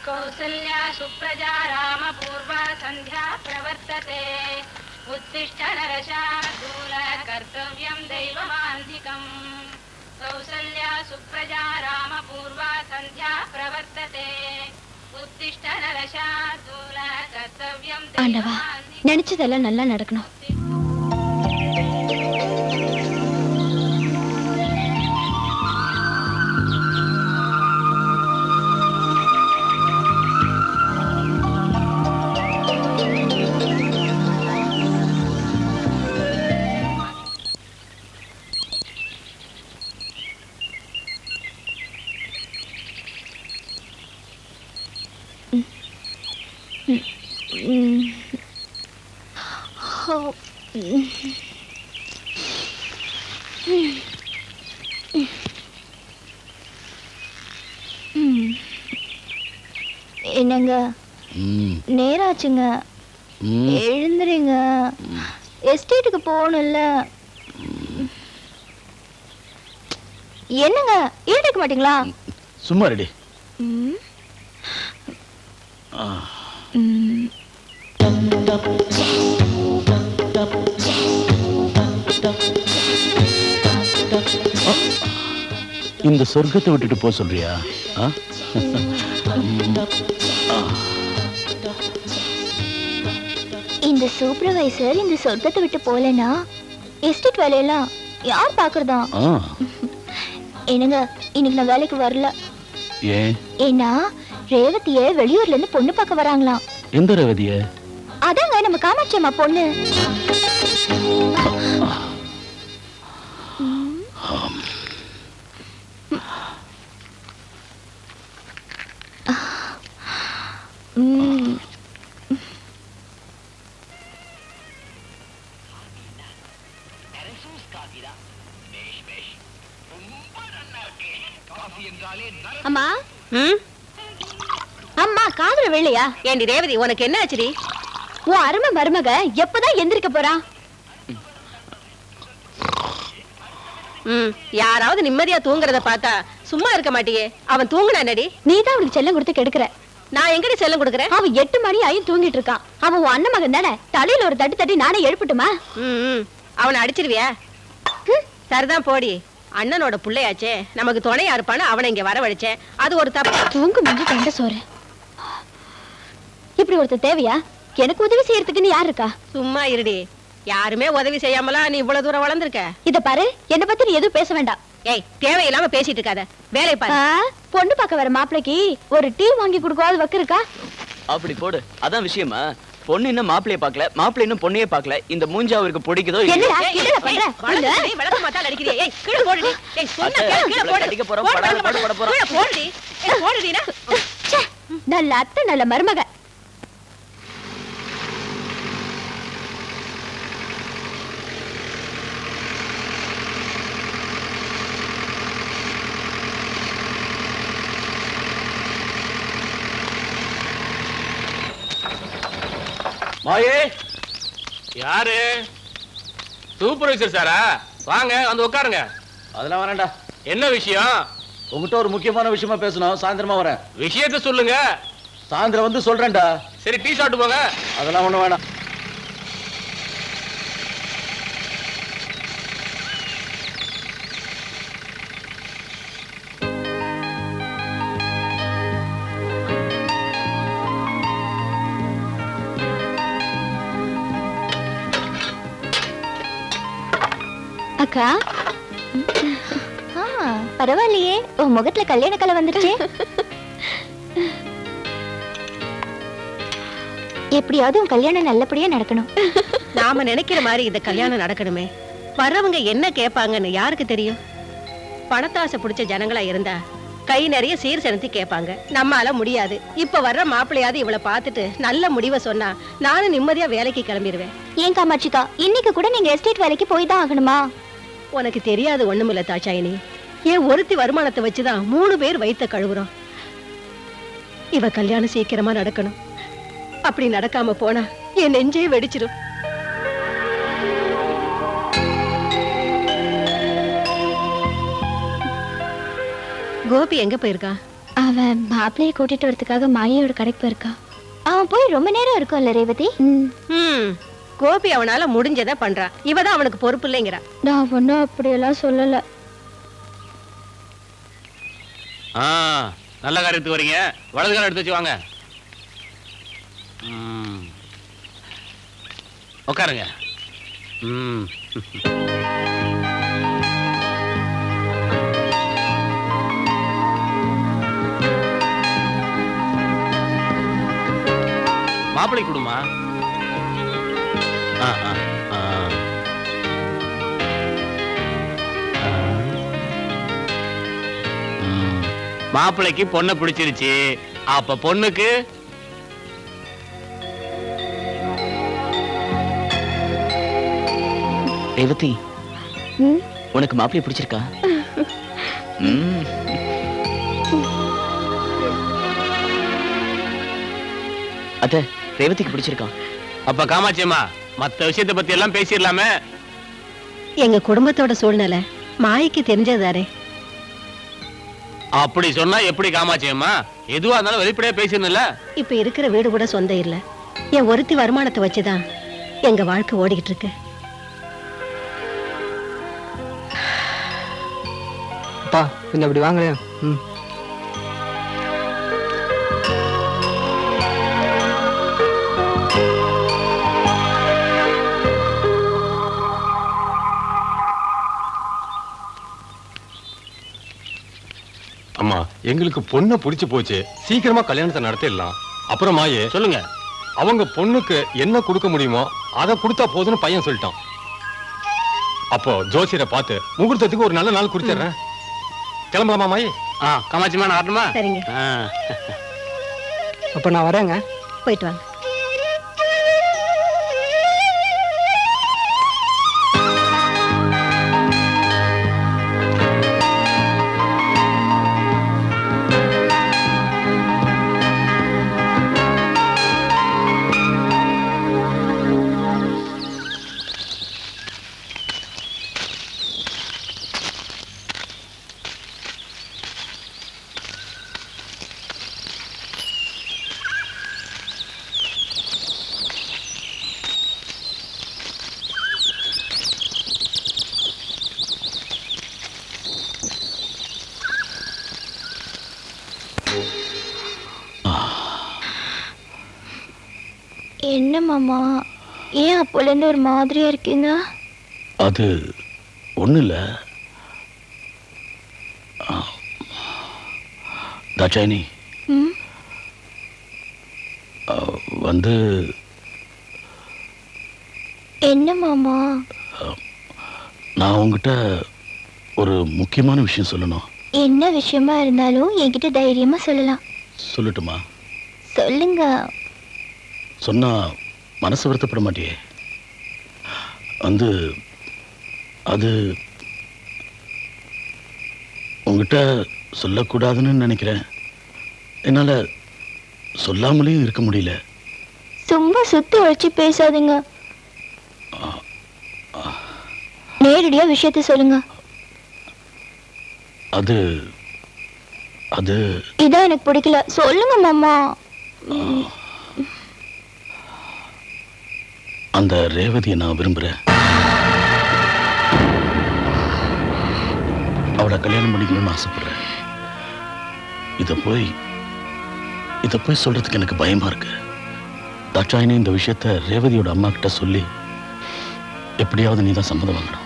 कौसल्या सुप्रजा रामपूर्वा सन्ध्या प्रवर्तते उत्तिष्ठ नरशार्दूल कर्तव्यं दैवमान्धिकम् कौसल्या सुप्रजा रामपूर्वा सन्ध्या प्रवर्तते उत्तिष्ठ नरशार्दूल कर्तव्यं दैवमान्धिकम् நினைச்சதெல்லாம் நல்லா நடக்கணும். என்னங்க நேராச்சுங்க, எழுந்துறீங்க. எஸ்டேட்டுக்கு போகணும்ல. என்னங்க எழுந்திருக்க மாட்டீங்களா? சும்மா ரெடி. இந்த சொர்க்கத்தை விட்டுட்டு போக சொல்றியா? இந்த சூப்பர்வைசர் இந்த சொர்க்கத்தை விட்டு போலனா எஸ்டேட் வேலையெல்லாம் யார் பாக்குறதா? என்னங்க இன்னைக்கு நான் வேலைக்கு வரல. ஏன்னா ரேவதிய வெளியூர்ல இருந்து பொண்ணு பார்க்க வராங்களாம். எந்த ரேவதிய? அதாங்க நம்ம காமாட்சி அம்மா பொண்ணு. அம்மா அம்மா காதுல வெள்ளையா? ஏண்டி ரேவதி, உனக்கு என்ன ஆச்சுடி? உன் அருமை மருமக எப்பதான் எந்திரிக்க போறா? யாராவது நிம்மதியா தூங்குறத பார்த்தா சும்மா இருக்க மாட்டியே. அவன் தூங்குனா என்னடி? நீதான் அவனுக்கு செல்லம் கொடுத்து கெடுக்கிற. நான் எங்கடி செல்லம் கொடுக்கறேன்? அவன் 8 மணி ஆயும் தூங்கிட்டு இருக்கான். அவன் உன் அண்ணன் மகன் தானே. தலையில ஒரு தட்டு தட்டி நானே எழுப்பட்டுமா? அவனை அடிச்சிருவியா? சரிதான் போடி. அண்ணனோட புள்ளையாச்சே, நமக்கு துணையா இருப்பான்னு அவனை இங்க வரவழைச்சேன். அது ஒரு தப்பு. தூங்கு மிஞ்சி தண்ட சோறு. இப்படி ஒருத்தர் தேவையா? எனக்கு உதவி செய்யறதுக்குன்னு யார் இருக்கா? சும்மா இருடி. யாருமே உதவி செய்யாமலா நீ இவ்வளவு தூரம் வளர்ந்துருக்க? இத பாரு, என்ன பத்தி நீ எதுவும் பேச வேண்டாம். ஏய், தேவையில்லாம பேசிட்டு இருக்காத. வேலை பாரு. பொண்ணு பார்க்க வர மாப்பிளைக்கு ஒரு டீ வாங்கி கொடுக்காத வக்கு இருக்கா? அப்படி போடு. அதான் விஷயமா? பொண்ணு இன்னும் மாப்பிளைய பார்க்கல, மாப்பிள்ளை இன்னும் பொண்ணையே பார்க்கல. இந்த மூஞ்சா அவருக்கு பிடிக்குதோ இல்லையா? என்னடா பண்ற? விளக்க மாட்டால அடிக்கிறியே. ஏய், கீழ போடுடி. ஏய், சொன்னா கீழ போடு. அடிக்க போறோம், பட போறோம். கீழ போடுடி. ஏய், போடுடினா. நல்ல அத்தை, நல்ல மருமக. மாயே, யாரு? சூப்பர்வைசர் சாரா? வாங்க வந்து உட்காருங்க. அதெல்லாம் வரேன்டா. என்ன விஷயம்? உங்ககிட்ட ஒரு முக்கியமான விஷயமா பேசணும். சாயந்தரமா வரேன். விஷயத்த சொல்லுங்க. சாயந்தரம் வந்து சொல்றேன்டா. சரி, டீ சாப்பிட்டு போங்க. அதெல்லாம் ஒண்ணு வேணாம். அக்கா, பரவாயில்லையே, உன் முகத்துல கல்யாண கலை வந்துருச்சு. எப்படியாவது உன் கல்யாணம் நல்லபடியா நடக்கணும். நாம நினைக்கிற மாதிரி இந்த கல்யாணம் நடக்கணுமே. வர்றவங்க என்ன கேட்பாங்கன்னு யாருக்கு தெரியும்? பணத்தாசை பிடிச்ச ஜனங்களா இருந்தா கை நிறைய சீர் செலுத்தி கேட்பாங்க. நம்மால முடியாது. இப்ப வர்ற மாப்பிள்ளையாவது இவளை பார்த்துட்டு நல்ல முடிவை சொன்னா நானும் நிம்மதியா வேலைக்கு கிளம்பிடுவேன். ஏன் காமாட்சிக்கா, இன்னைக்கு கூட நீங்க எஸ்டேட் வேலைக்கு போய் தான் ஆகணுமா? உனக்கு தெரியாது ஒண்ணுமில்ல தாச்சாயினி. ஏன் ஒருத்தி வருமானத்தை வச்சுதான் 3 பேர் வயித்த கழுவுறோம். இவ கல்யாணம் சீக்கிரமா நடக்கணும். அப்படி நடக்காம போனா என் நெஞ்சே வெடிச்சிடும். கோபி எங்க போயிருக்கா? அவன் மாப்பிள்ளைய கூட்டிட்டு வரதுக்காக மாயியோட கடைக்கு போயிருக்கா. அவன் போய் ரொம்ப நேரம் இருக்கும்ல ரேவதி. கோபி அவனால முடிஞ்சதை பண்றான். இவதான் அவனுக்கு பொறுப்பு இல்லைங்கிறா. நான் ஒன்னும் அப்படியெல்லாம் சொல்லல. நல்ல காரியத்துக்கு வரீங்க. வலது காலம் எடுத்து வச்சு வாங்க. உட்காருங்க. மாப்பிள்ளை கொடுமா. மாப்பிள்ளைக்கு பொண்ணை பிடிச்சிருச்சு. அப்ப பொண்ணுக்கு ரேவதி, உனக்கு மாப்பிள்ளை பிடிச்சிருக்கா? அத்த, ரேவதிக்கு பிடிச்சிருக்கா? அப்ப காமாட்சியம்மா, மத்த விஷயத்தை பத்தி எல்லாம் பேசிடலாமே. எங்க குடும்பத்தோட சூழ்நிலை மாய்க்கு தெரிஞ்சதாரே. அப்படி சொன்னா எப்படி காமாட்சியம்மா? எதுவா இருந்தாலும் வெளிப்படையா பேசிடணும்ல. இப்ப இருக்கிற வீடு கூட சொந்தம் இல்ல. என் ஒருத்தி வருமானத்தை வச்சுதான் எங்க வாழ்க்கை ஓடிக்கிட்டு இருக்கு. அப்பா கொஞ்சம் அப்படி வாங்களேன். அம்மா, எங்களுக்கு பொண்ணை பிடிச்சு போச்சு. சீக்கிரமா கல்யாணத்தை நடத்திடலாம். அப்புறமா சொல்லுங்க. அவங்க பொண்ணுக்கு என்ன கொடுக்க முடியுமோ அதை கொடுத்தா போதுன்னு பையன் சொல்லிட்டான். அப்போ ஜோசியரை பார்த்து முகூர்த்தத்துக்கு ஒரு நல்ல நாள் குறிச்சிடுறேன். கிளம்பலாமா மாயே? காமாட்சிமா, நான் வரணுமா? சரிங்க. அப்ப நான் வரேங்க. போயிட்டு வாங்க. என்ன மாமா, ஏன் அப்போலேருந்து ஒரு மாதிரியா இருக்கீங்க? அது ஒண்ணு இல்ல தாட்சாயினி, வந்து என்ன மாமா? நான் உங்ககிட்ட ஒரு முக்கியமான விஷயம் சொல்லணும். என்ன விஷயமா இருந்தாலும் என்கிட்ட தைரியமா சொல்லலாம். சொல்லட்டுமா? சொல்லுங்க. சொன்னா மனசு வருத்தப்பட மாட்டியே? வந்து அது உங்ககிட்ட சொல்லக்கூடாதுன்னு நினைக்கிறேன். என்னால சொல்லாமலேயும் இருக்க முடியல. சும்மா சுத்தி உழைச்சி பேசாதீங்க. நேரடியா விஷயத்தை சொல்லுங்க. அது அது இதான் எனக்கு பிடிக்கல. சொல்லுங்க மாமா. அந்த ரேவதியை நான் விரும்புறேன். அவளை கல்யாணம் பண்ணிக்கணும்னு ஆசைப்படுறேன். இத போய் சொல்றதுக்கு எனக்கு பயமா இருக்கு. தாட்சாயினி, இந்த விஷயத்த ரேவதியோட அம்மா கிட்ட சொல்லி எப்படியாவது நீ தான் சம்மதம் வாங்கணும்.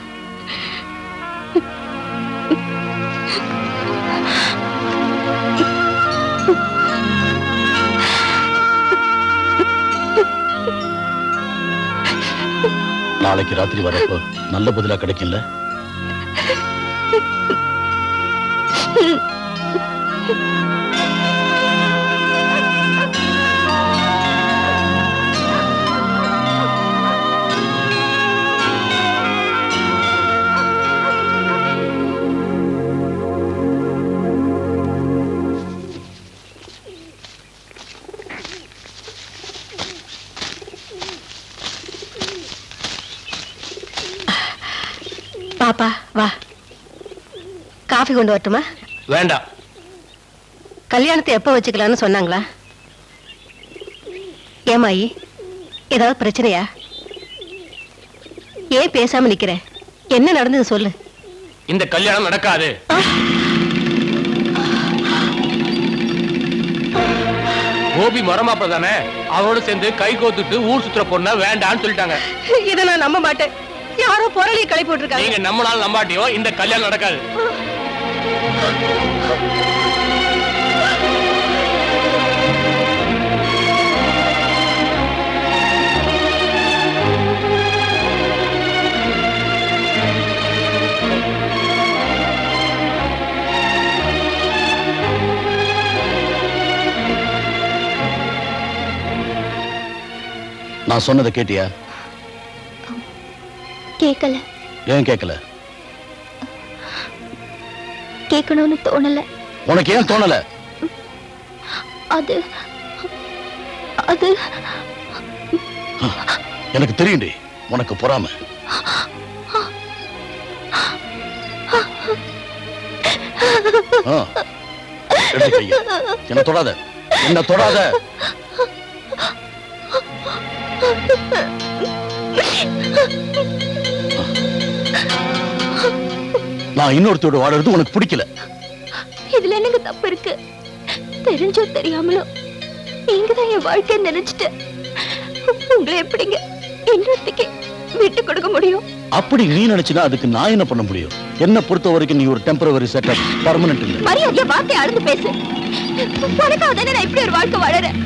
நாளைக்கு ராத்திரி வரப்போ நல்ல பதிலா கிடைக்கும்ல? பாப்பா வா, காஃபி கொண்டு வரட்டுமா? வேண்டாம். கல்யாணத்தை எப்ப வச்சுக்கலாம்னு சொன்னாங்களா? ஏமாயி, ஏதாவது பிரச்சனையா? ஏன் பேசாம நிக்கிற? என்ன நடந்தது சொல்லு. இந்த கல்யாணம் நடக்காது. கோபி மரமாப்ப தானே, அவரோட சேர்ந்து கை கோத்துட்டு ஊர் சுத்துற பொண்ண வேண்டான்னு சொல்லிட்டாங்க. இதை நான் நம்ப மாட்டேன். யாரோ பொருளை கிளப்பி போட்டிருக்காங்க. நீங்க நம்மளால நம்பாட்டியோ இந்த கல்யாணம் நடக்காது. நான் சொன்னதை கேட்டியா? கேட்கல. ஏன் கேட்கல? கேட்கணும்னு தோணல. உனக்கு ஏன் தோணல? அது அது எனக்கு தெரியும்டி, உனக்கு பொறாம. எடுத்து கைய. என்ன தொடாத, என்ன தொடாத. நான் இன்னொருத்தோட வாழறது உனக்கு பிடிக்கல. இதுல என்னங்க தப்பு இருக்கு? தெரிஞ்சோ தெரியாமலோ நீங்க தான் என் வாழ்க்கை நினைச்சிட்டு உங்களை எப்படிங்க இன்னொருத்திக்கு விட்டு கொடுக்க முடியும்? அப்படி நீ நினைச்சினா அதுக்கு நான் என்ன பண்ண முடியும்? என்ன பொறுத்த வரைக்கும் நீ ஒரு டெம்பரவரி செட்டப், பர்மனன்ட் இல்ல. மரியாதையா வார்த்தை அளந்து பேசு. உனக்காக தானே நான் இப்படி ஒரு வாழ்க்கை வாழறேன்.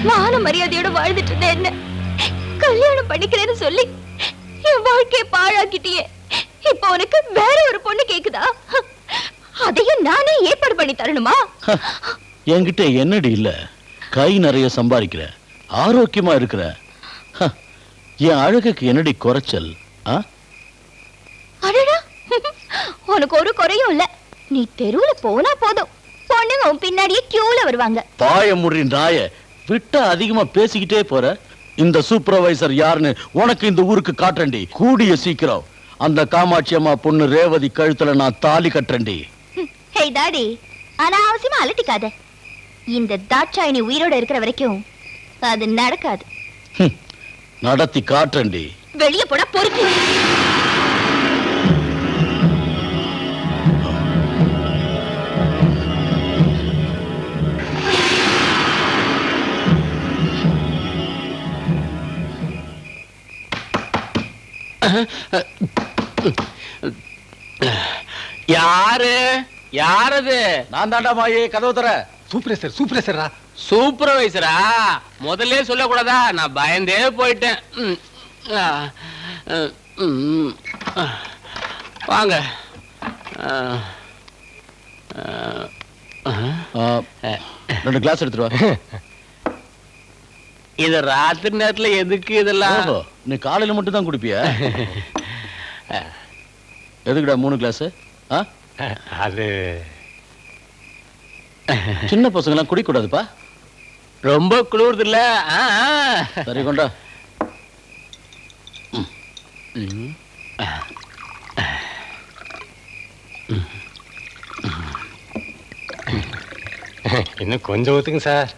மான மரியாதையோட வாழ்ந்துட்டு இருந்தேன். என்ன கல்யாணம் பண்ணிக்கிறேன்னு சொல்லி என் வாழ்க்கையை பாழாக்கிட்டியே. இப்ப உனக்கு வேற ஒரு பொண்ணு கேக்குதா? அதையும் நானே ஏற்பாடு பண்ணி தரணுமா? என்கிட்ட என்னடி இல்ல? கை நிறைய சம்பாதிக்கிற, ஆரோக்கியமா இருக்கிற. என் அழகுக்கு என்னடி குறைச்சல்? அடடா, உனக்கு ஒரு குறையும் இல்ல. நீ தெருவுல போனா போதும், பொண்ணுங்க உன் பின்னாடியே கியூல வருவாங்க. பாய முறி நாய விட்டா அதிகமா பேசிக்கிட்டே போற. இந்த சூப்பர்வைசர் யாருன்னு உனக்கு இந்த ஊருக்கு காட்டுறேன்டி. கூடிய சீக்கிரம் அந்த காமாட்சி அம்மா பொண்ணு ரேவதி கழுத்துல நான் தாலி கட்டுறேன்டி. ஹே டாடி, அனாவசியமா அலட்டிக்காத. இந்த தாட்சாயினி உயிரோட இருக்கிற வரைக்கும் அது நடக்காது. நடத்தி காட்டுறேன்டி. வெளியே போட பொறுப்பு. யாரு யாரது? நான் தாண்டா மாயே, கதவு தர. சூப்பர்வைசர், சூப்பர்வைசரா? சூப்பர்வைசரா? முதல்ல சொல்லக்கூடாதா? நான் பயந்தே போயிட்டேன். வாங்க. ரெண்டு கிளாஸ் எடுத்துட்டு வா. இது ராத்திரி நேரத்துல எதுக்கு இதெல்லாம்? நீ காலையில மட்டும் தான் குடிப்பியா? எதுக்குடா 3 கிளாஸ்? அது சின்ன பசங்க எல்லாம் குடிக்க கூடாதுப்பா. ரொம்ப குளிர்து இல்ல? சரி கொண்டா. இன்னும் கொஞ்சம் ஊத்துங்க சார்.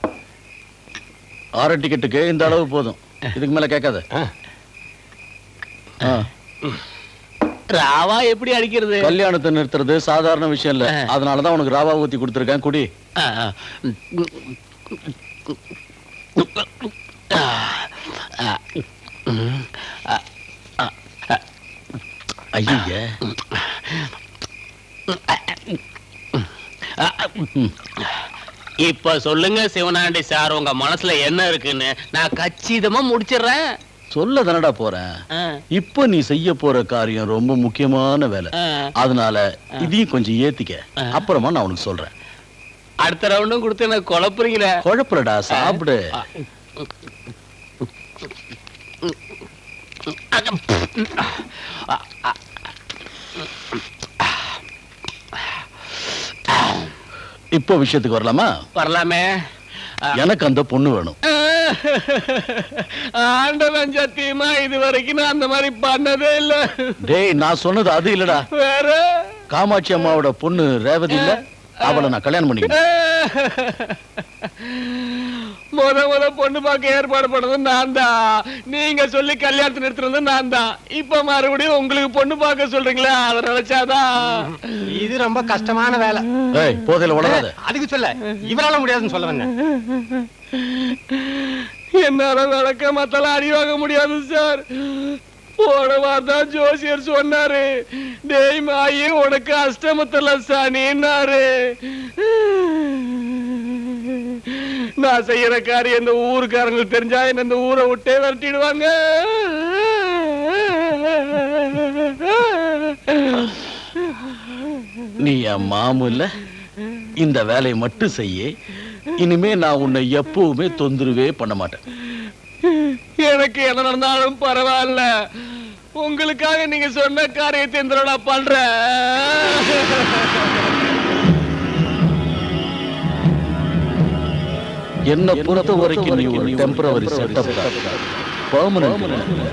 6 டிக்கெட்டுக்கு இந்த அளவு போதும், இதுக்கு மேல கேட்காத. ராவா எப்படி அடிக்கிறது? கல்யாணத்தை நிறுத்துறது சாதாரண விஷயம் இல்ல. அதனாலதான் உனக்கு ராவா ஊத்தி கொடுத்துருக்கேன், குடி. ஐய, இப்ப சொல்லுங்க சிவனாண்டி சார், உங்க மனசுல என்ன இருக்குன்னு நான் கச்சிதமா முடிச்சிடுறேன். சொல்ல தானடா போறேன். இப்ப நீ செய்ய போற காரியம் ரொம்ப முக்கியமான வேலை. அதனால இதையும் கொஞ்சம் ஏத்திக்க, அப்புறமா நான் உனக்கு சொல்றேன். அடுத்த ரவுண்டும் கொடுத்து எனக்கு குழப்புறீங்களே. குழப்பலடா, சாப்பிடு. இப்போ விஷயத்துக்கு வரலாமா? வரலாமே. எனக்கு அந்த பொண்ணு வேணும். ஆண்டவன் சத்தியமா இது வரைக்கும் நான் அந்த மாதிரி பண்ணதே இல்ல. டேய், நான் சொன்னது அது இல்லடா. வேற காமாட்சி அம்மாவோட பொண்ணு ரேவதி இல்ல, அவளை நான் கல்யாணம் பண்ணிக்கிறேன். முத பொண்ணு பார்க்க ஏற்பாடு பண்ணது நான் தான். நீங்க சொல்லி கல்யாணத்தை நிறுத்துறது நான் தான். இப்ப மறுபடியும் உங்களுக்கு பொண்ணு பார்க்க சொல்றீங்களா? அதை நினைச்சாதான். இது ரொம்ப கஷ்டமான வேலை. ஏய், போதையில வளராத. அதுக்கு சொல்ல இவரால முடியாதுன்னு சொல்ல வந்தேன். என்னால விளக்க மத்தெல்லாம் அடி வாங்க முடியாது சார். போன வாரம் ஜோசியர் சொன்னாரு, டேய் மாயி உனக்கு அஷ்டமத்துல சனின்னாரு. நான் செய்யற காரியம் இந்த ஊருக்காரங்களுக்கு தெரிஞ்சா என்ன இந்த ஊரை விட்டே விரட்டிடுவாங்க. நீ என் மாமு இல்ல, இந்த வேலையை மட்டும் செய்ய. இனிமே நான் உன்னை எப்பவுமே தொந்தரவே பண்ண மாட்டேன். எனக்கு என்ன நடந்தாலும் பரவாயில்ல. உங்களுக்காக நீங்க சொன்ன காரியத்தை இந்த நான் பண்றேன். என்ன பொறுத்த வரைக்கும் நீ ஒரு டெம்பரவரி செட்டப், பெர்மனன்ட்.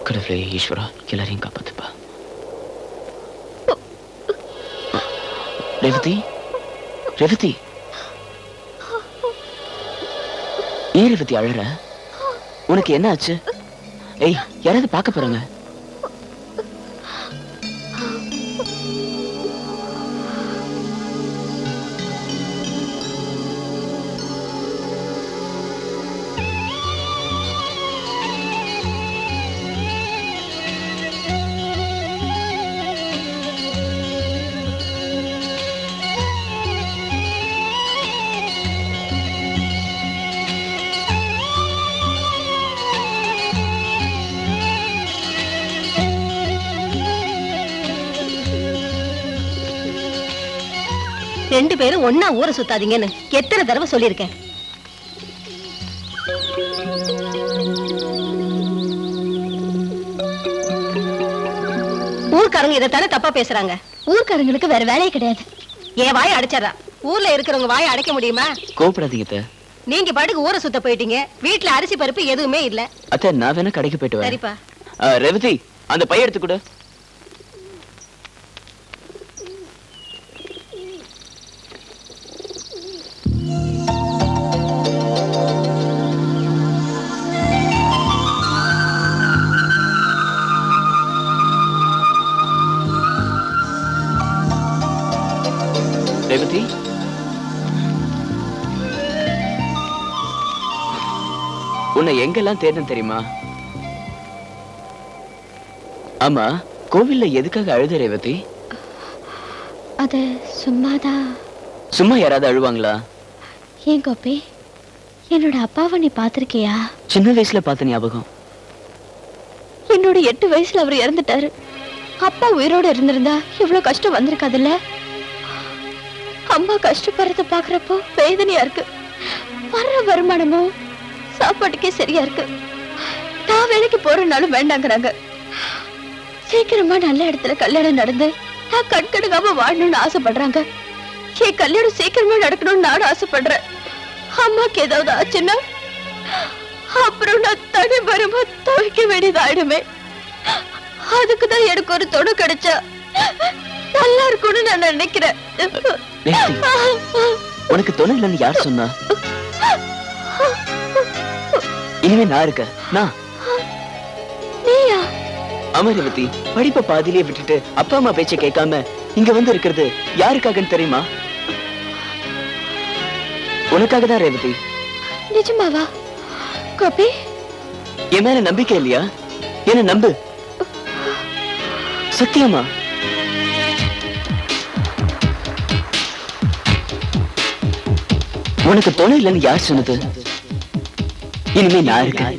கடவுளே ஈஸ்வரா, எல்லாரையும் காப்பாத்துப்பா. ரேவதி, ரேவதி, ஏன் ரேவதி அழற? உனக்கு என்ன ஆச்சு? ஏய், யாராவது பார்க்க போறாங்க. ரெண்டு பேரும் ஒன்னா ஊரை சுத்தாதீங்கன்னு எத்தனை தடவை சொல்லியிருக்கேன். ஊர்க்காரங்க இதைத்தானே தப்பா பேசுறாங்க. ஊர்க்காரங்களுக்கு வேற வேலையே கிடையாது. என் வாயை அடைச்சிடறா. ஊர்ல இருக்கிறவங்க வாயை அடைக்க முடியுமா? கோபப்படாதீங்க. நீங்க பாட்டுக்கு ஊரை சுத்த போயிட்டீங்க. வீட்டுல அரிசி பருப்பு எதுவுமே இல்ல. அத்தை, நான் வேணா கடைக்கு போயிட்டு வரேன். சரிப்பா. ரேவதி, அந்த பைய எடுத்து கொடு. ரேவதி, உன்னை எங்கெல்லாம் தேடணும் தெரியுமா? ஆமா, கோவில்ல எதுக்காக அழுத ரேவதி? அது சும்மாதான். சும்மா யாராவது அழுவாங்களா? ஏன் கோபி, என்னோட அப்பாவை நீ பாத்திருக்கியா? சின்ன வயசுல பார்த்த ஞாபகம். என்னோட 8 வயசுல அவர் இறந்துட்டாரு. அப்பா உயிரோட இருந்திருந்தா இவ்வளவு கஷ்டம் வந்திருக்காதுல்ல. அம்மா கஷ்டப்படுறத பாக்குறப்போ வேதனையா இருக்கு. வர்ற வருமானமும் சாப்பாட்டுக்கே சரியா இருக்கு. நான் வேலைக்கு போறனாலும் வேண்டாங்கிறாங்க. சீக்கிரமா நல்ல இடத்துல கல்யாணம் நடந்து நான் கண்கடுக்காம வாழணும்னு ஆசைப்படுறாங்க. என் கல்யாணம் சீக்கிரமா நடக்கணும்னு நானும் ஆசைப்படுறேன். அம்மாக்கு ஏதாவது ஆச்சுன்னா அப்புறம் நான் தனி வருமா துவைக்க வேண்டியதாயிடுமே. அதுக்குதான் எனக்கு ஒரு துணை கிடைச்சா நல்லா இருக்கும்னு நான் நினைக்கிறேன். உனக்கு துணை இல்லைன்னு யார் சொன்னா? இனிமே நான் இருக்க. நீயா? ஆமா ரேவதி, படிப்பை பாதியிலே விட்டுட்டு அப்பா அம்மா பேச்சை கேட்காம இங்க வந்து இருக்கிறது யாருக்காகன்னு தெரியுமா? உனக்காக தான் ரேவதி. நிஜமாவா கோபி? என் மேல நம்பிக்கை இல்லையா? என்ன நம்பு. சத்தியமா? உனக்கு துணை இல்லைன்னு யார் சொன்னது? இனிமே நான் இருக்கேன்.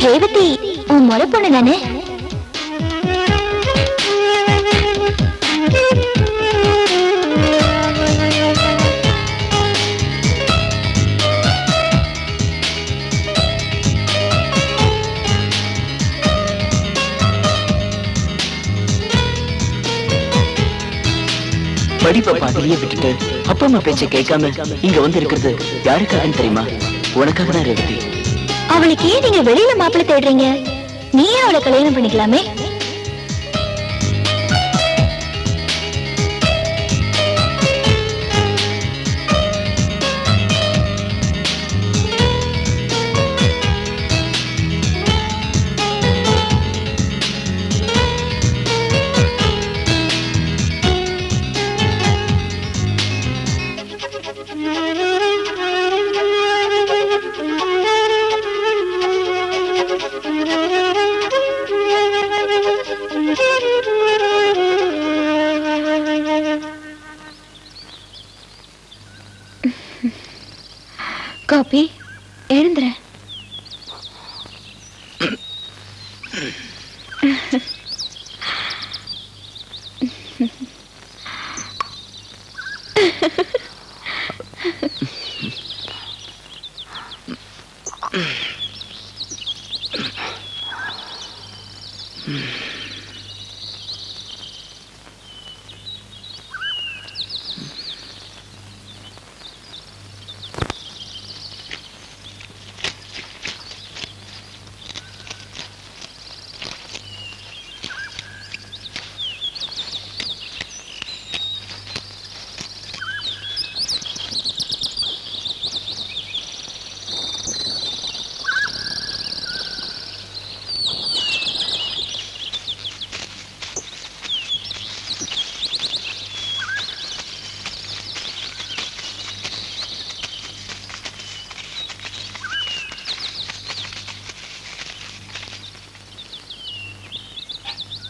ரேவதி உன் முறை பொண்ணு தானே? படிப்பை பாதிலேயே விட்டுட்டு அப்பா அம்மா பேச்சை கேட்காம இங்க வந்து இருக்கிறது யாருக்காகன்னு தெரியுமா? உனக்காக தான் ரேவதி. அவளுக்கு ஏன் நீங்க வெளியில மாப்பிள்ளை தேடுறீங்க? நீயே அவளை கல்யாணம் பண்ணிக்கலாமே. கோபி, எழுந்துற.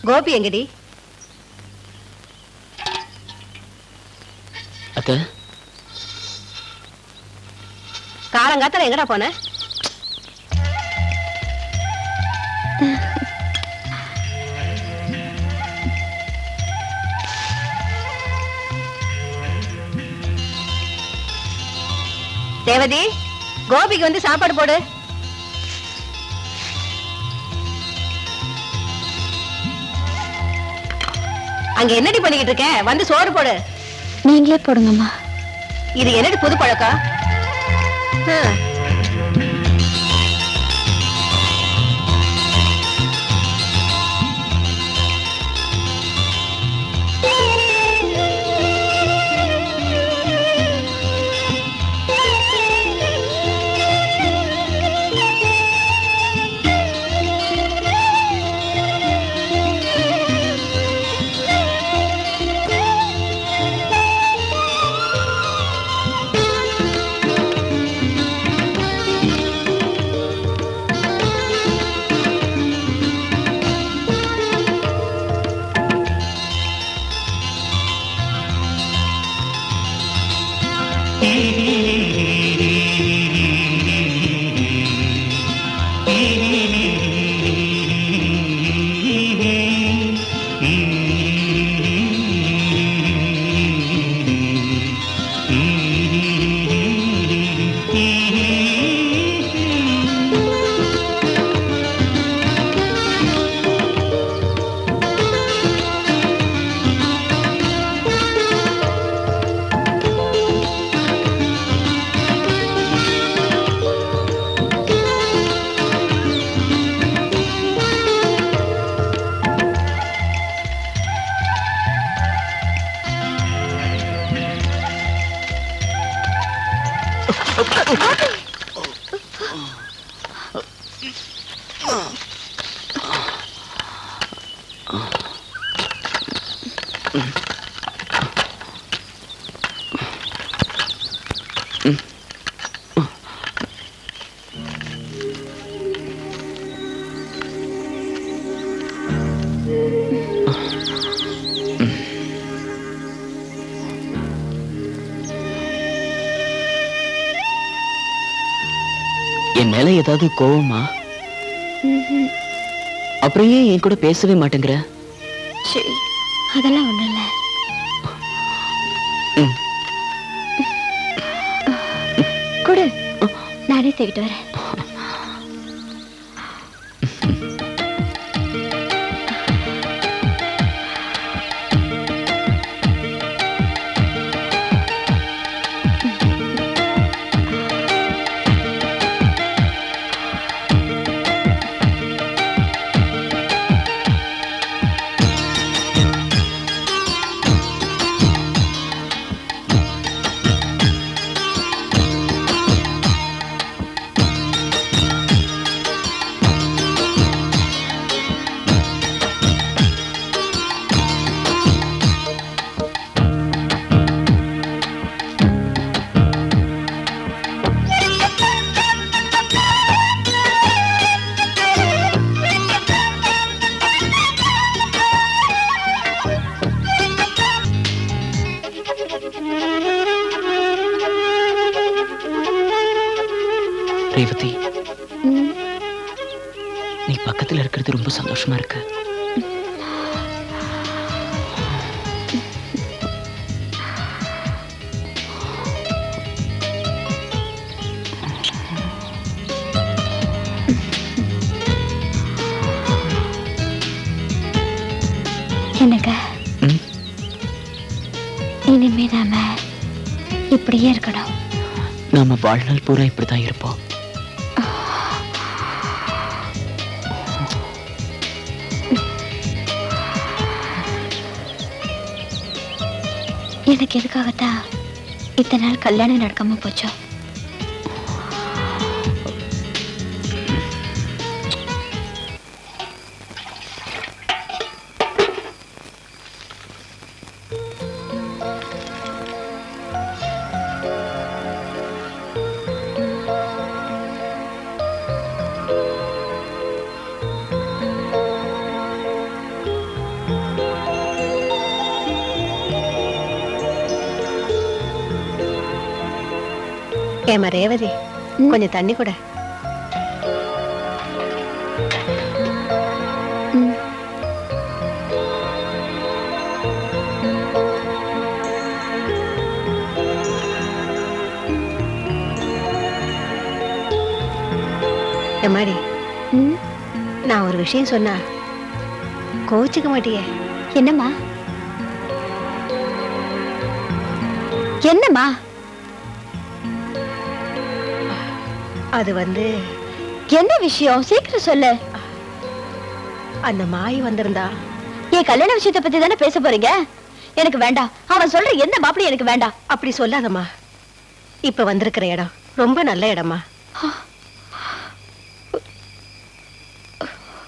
கோபி எங்கடி? அத்தை, காலங்காத்தால எங்கடா போன? தேவதி, கோபிக்கு வந்து சாப்பாடு போடு. அங்க என்னடி பண்ணிக்கிட்டு இருக்க? வந்து சோறு போடு. நீங்களே போடுங்கம்மா. இது என்னடி புது பழக்கம்? என் மேல ஏதாவது கோவமா? அப்புறம் ஏன் என் கூட பேசவே மாட்டேங்கிற? சரி, அதெல்லாம் ஒண்ணும் இல்ல. கொடு, நானே தூக்கிட்டு வரேன். ரேவதி, நீ பக்கத்துல இருக்கிறது ரொம்ப சந்தோஷமா இருக்கு. என்னங்க, இனிமே நாம இப்படியே இருக்கணும். நாம வாழ்நாள் பூரா இப்படிதான் இருப்போம். எனக்கு எதுக்காகத்தான் இத்தனை நாள் கல்யாணம் நடக்காம போச்சோ? ஏமா ரேவதி, கொஞ்சம் தண்ணி கூட. எம்மாடி, நான் ஒரு விஷயம் சொன்னா கோச்சுக்க மாட்டியே? என்னம்மா? என்னம்மா? அது வந்து என்ன விஷயம்? சீக்கிரம் சொல்லு. அந்த மாய் வந்திருந்தா. என் கல்யாண விஷயத்தை பத்தி தானே பேச போறீங்க? எனக்கு வேண்டாம். அவன் சொல்ற எந்த மாப்பிளையும் எனக்கு வேண்டாம். அப்படி சொல்லாதம்மா. இப்ப வந்திருக்கிற இடம் ரொம்ப நல்ல இடமா.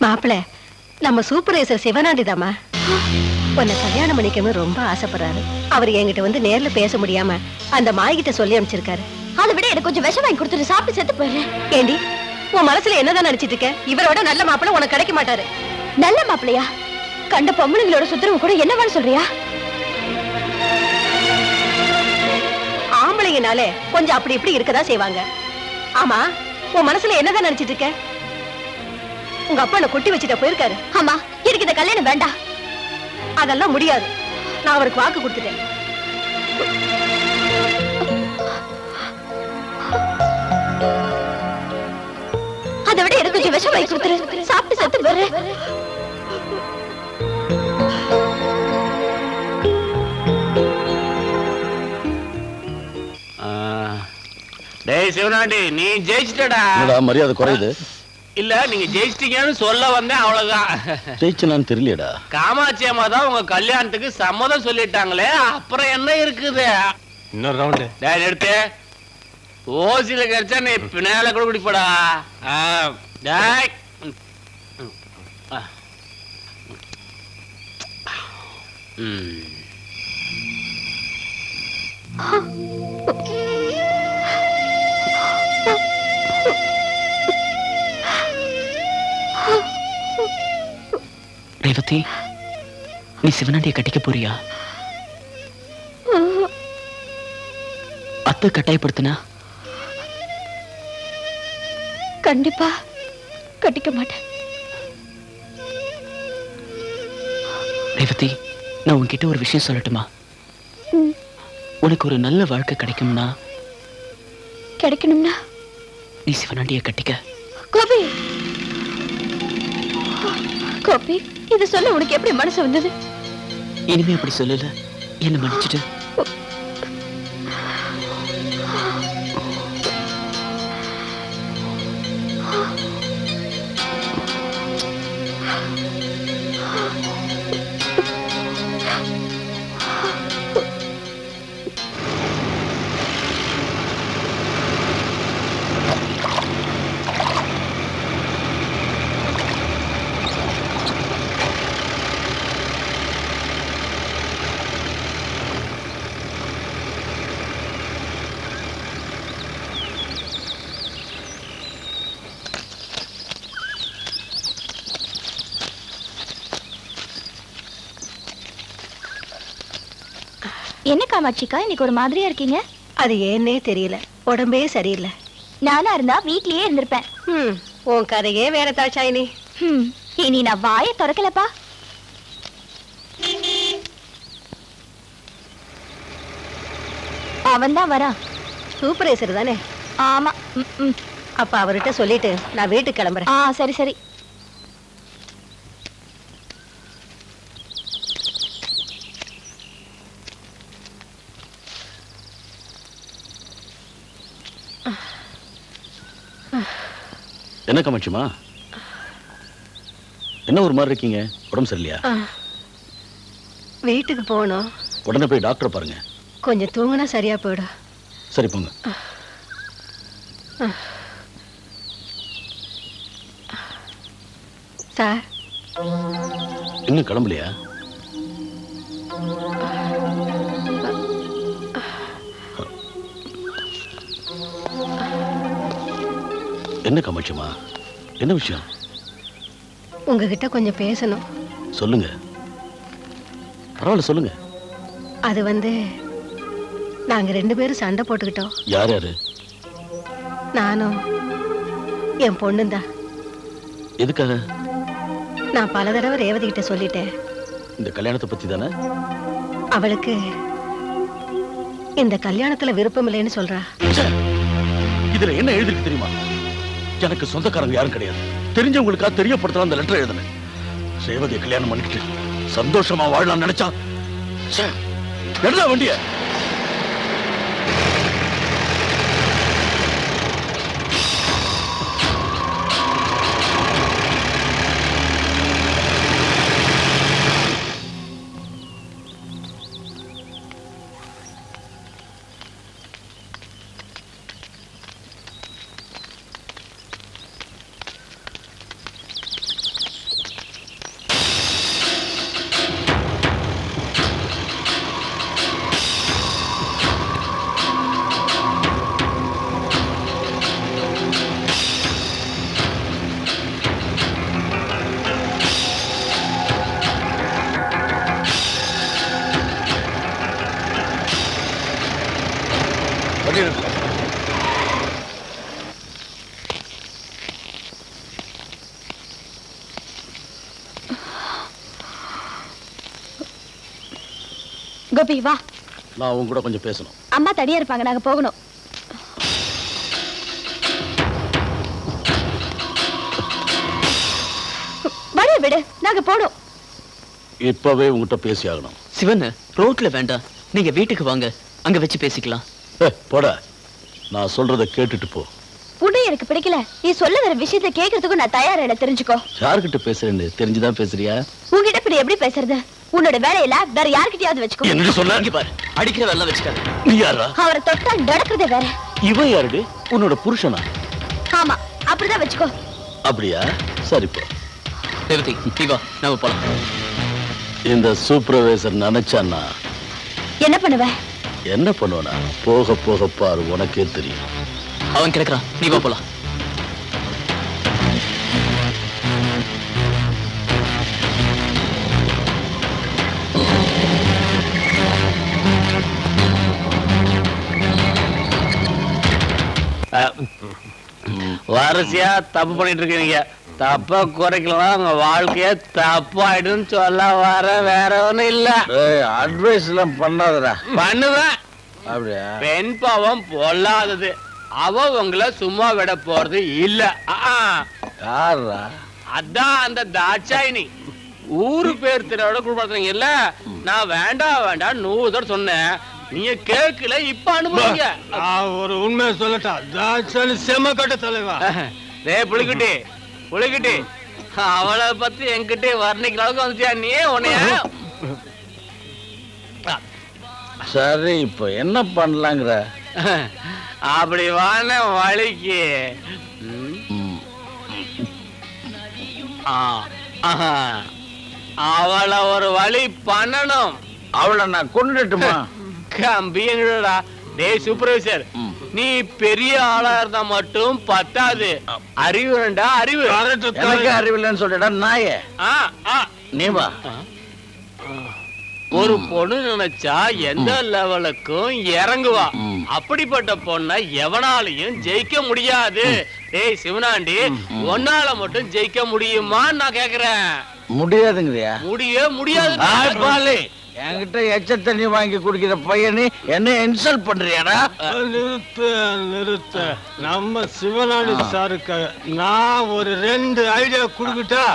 மாப்பிள்ள நம்ம சூப்பர்வைசர் சிவனாண்டிதாம்மா. உன்னை கல்யாணம் பண்ணிக்கணும் ரொம்ப ஆசைப்படுறாரு. அவர் என்கிட்ட வந்து நேர்ல பேச முடியாம அந்த மாய்கிட்ட சொல்லி அனுப்பிச்சிருக்காரு. அதை விட எனக்கு கொஞ்சம் விஷம் வாங்கி கொடுத்துட்டு சாப்பிட்டு செத்து போயிடுறேன். ஏண்டி, உன் மனசுல என்னதான் நினைச்சிட்டு இருக்க? இவரோட நல்ல மாப்பிள்ள உனக்கு கிடைக்க மாட்டாரு. நல்ல மாப்பிளையா? கண்ட பொம்பளைங்களோட சுத்துறவங்க கூட என்ன வேணும் சொல்றியா? ஆம்பளைங்கனாலே கொஞ்சம் அப்படி இப்படி இருக்கதான் செய்வாங்க. ஆமா, உன் மனசுல என்னதான் நினைச்சிட்டு இருக்க? உங்க அப்பா என்ன கொட்டி வச்சுட்ட போயிருக்காரு. ஆமா, எனக்கு இந்த கல்யாணம் வேண்டாம். அதெல்லாம் முடியாது. நான் அவருக்கு வாக்கு கொடுத்துட்டேன். அதை விட எனக்கு கொஞ்சம் விஷம் வாங்கி கொடுத்துரு, சாப்பிட்டு செத்து போயிடுறேன். டேய் சிவனாண்டி, நீ ஜெயிச்சிட்டடா. மரியாதை குறையுது. இல்ல, நீங்க ஜெயிச்சிட்டீங்கன்னு சொல்ல வந்தேன், அவ்வளவுதான். ஜெயிச்சனான்னு தெரியலடா. காமாட்சி அம்மா தான் உங்க கல்யாணத்துக்கு சம்மதம் சொல்லிட்டாங்களே, அப்புறம் என்ன இருக்குது? இன்னொரு ரவுண்டு. டேய் எடுத்து ஓசில கிடைச்சா நீ பின்னால கூட குடிப்படா. டேய் ரேவதி, நீ சிவனாண்டியை கட்டிக்க போறியா? அத்தை கட்டாயப்படுத்தினா? கண்டிப்பா கட்டிக்க மாட்டேன். ரேவதி, நான் உன்கிட்ட ஒரு விஷயம் சொல்லட்டுமா? உனக்கு ஒரு நல்ல வாழ்க்கை கிடைக்கும்னா நீ சிவனாண்டிய கட்டிக்க. கோபி, கோபி, இத சொல்ல உனக்கு எப்படி மனசு வந்தது? இனிமே அப்படி சொல்லல, என்ன மன்னிச்சிட்டு. என்ன காமாட்சிக்கா, இன்னைக்கு ஒரு மாதிரியா இருக்கீங்க? அது ஏன்னே தெரியல, உடம்பே சரியில்லை. நானா இருந்தா வீட்லயே இருந்திருப்பேன். உன் கதையே வேற தாட்சாயினி. இனி நான் வாயை திறக்கலப்பா. அவன் தான் வரான். சூப்பர்வைசர் தானே? ஆமா. அப்ப அவர்கிட்ட சொல்லிட்டு நான் வீட்டுக்கு கிளம்புறேன். சரி சரி. என்ன காமாட்சிமா, என்ன ஒரு மாதிரி இருக்கீங்க? உடம்பு சரியில்லையா? வீட்டுக்கு போகணும். உடனே போய் டாக்டர் பாருங்க. கொஞ்சம் தூங்கினா சரியா போயிடும். சரி போங்க. சார், இன்னும் கிளம்பலையா? என்ன காமாட்சிமா, என்ன விஷயம்? உங்ககிட்ட கொஞ்சம் பேசணும். சொல்லுங்க. பரவாயில்ல, சொல்லுங்க. அது நாங்க 2 பேரும் சண்டை போட்டுக்கிட்டோம். யார் யாரு? நானும் என் பொண்ணும் தான். எதுக்காக? நான் பல தடவை ரேவதி கிட்ட சொல்லிட்டேன். இந்த கல்யாணத்தை பத்தி தானே? அவளுக்கு இந்த கல்யாணத்துல விருப்பம் இல்லைன்னு சொல்றா. இதுல என்ன எழுதிருக்கு தெரியுமா? எனக்கு சொந்தக்காரங்க யாரும் கிடையாது. தெரிஞ்சவங்களுக்காக தெரியப்படுத்தலாம் அந்த லெட்டர் எழுதினேன். ரேவதியை கல்யாணம் பண்ணிக்கிட்டு சந்தோஷமா வாழலாம் நினைச்சா என்ன வண்டிய? கோபி வா. நான் உங்க கூட கொஞ்சம் பேசணும். அம்மா தனியா இருப்பாங்க, நாங்க போகணும். வழிய விடு, நாங்க போடும். இப்பவே உங்ககிட்ட பேசி ஆகணும். சிவன், ரோட்ல வேண்டாம், நீங்க வீட்டுக்கு வாங்க, அங்க வச்சு பேசிக்கலாம். போட, நான் சொல்றத கேட்டுட்டு போ. உன்னை எனக்கு பிடிக்கல. நீ சொல்ல வர விஷயத்தை கேட்கறதுக்கும் நான் தயாரா, தெரிஞ்சுக்கோ. யார்கிட்ட பேசுறேன்னு தெரிஞ்சுதான் பேசுறியா? உங்ககிட்ட இப்படி எப்படி பேசுறது? உன்னோட வேலையில வேற யார்கிட்டயாவது வச்சுக்கோ. என்ன சொல்ல? இங்க பாரு, அடிக்கிற வேலை வச்சுக்காத. நீ யாரா? அவரை தொட்டா நடக்கிறதே வேற. இவன் யாருடி? உன்னோட புருஷனா? ஆமா, அப்படிதான் வச்சுக்கோ. அப்படியா? சரி போ. ரேவதி, நீ வா, நாம போலாம். இந்த சூப்பர்வைசர் நினைச்சான்னா என்ன பண்ணுவ? என்ன பண்ணுவனா? போக போக பாரு, உனக்கே தெரியும். அவன் கிடக்குறான், நீ வா போலாம். வரிசையா தப்பு பண்ணிட்டு இருக்கீங்க. தப்ப குறைக்கலாம் உங்க வாழ்க்கைய தப்பாயிடுன்னு சொல்ல வர, வேற ஒண்ணும் இல்ல. அட்வைஸ் எல்லாம் பண்ணாதடா. பண்ணுவேன். அப்படியா? பெண் பாவம் பொல்லாதது. அவ உங்களை சும்மா விட போறது இல்ல. யாரா? அதான் அந்த தாட்சாயினி. ஊரு பேர் திரையோட குடும்பத்துறீங்க இல்ல. நான் வேண்டாம் 100 தடவை சொன்னேன், நீங்க கேட்கல. இப்ப அனுபவிங்க. ஒரு உண்மையை சொல்லட்டா, தாட்சாயணி செம கட்ட தலைவா. புலிகிட்டி அவளை பத்தி என்கிட்ட வர்ணிக்கிற அளவுக்கு வந்துச்சியா நீ? உன்னைய சரி, இப்ப என்ன பண்ணலாங்கிற? அப்படி வான வழிக்கு அவளை ஒரு வழி பண்ணணும். அவளை நான் கொண்டுட்டுமா? கம்பியங்கடா. டேய் சூப்பர்வைசர், நீ பெரிய ஆளா இருந்தா மட்டும் பத்தாது, அறிவு வேண்டா. அறிவு. எனக்கு அறிவு இல்லைன்னு சொல்லிடா நாயே. நீ வா. ஒரு பொண்ணு நினைச்சா எந்த லெவலுக்கும் இறங்குவா. அப்படிப்பட்ட பொண்ணை எவனாலையும் ஜெயிக்க முடியாது. ஏய் சிவனாண்டி, ஒன்னால மட்டும் ஜெயிக்க முடியுமான்னு நான் கேக்குறேன். முடியாதுங்கறியா? முடியாது. என்கிட்ட எச்ச தண்ணி வாங்கி குடிக்கிற பையனி என்ன இன்சல்ட் பண்றியாடா? நிறுத்த. நம்ம சிவனாண்டி சாருக்கு நான் ஒரு 2 ஐடியா குடுக்கிட்டா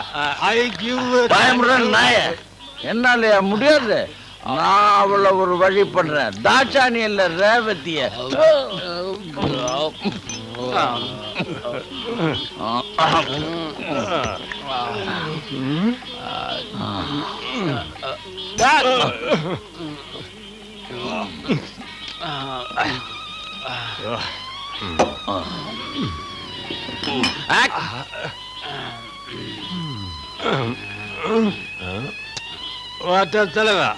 ஐ கிவ். பயமுடன் நாய, என்னாலயா முடியாது? நான் அவளை ஒரு வழி பண்றேன். தாட்சாணி இல்ல, ரேவதிய. தலைவா,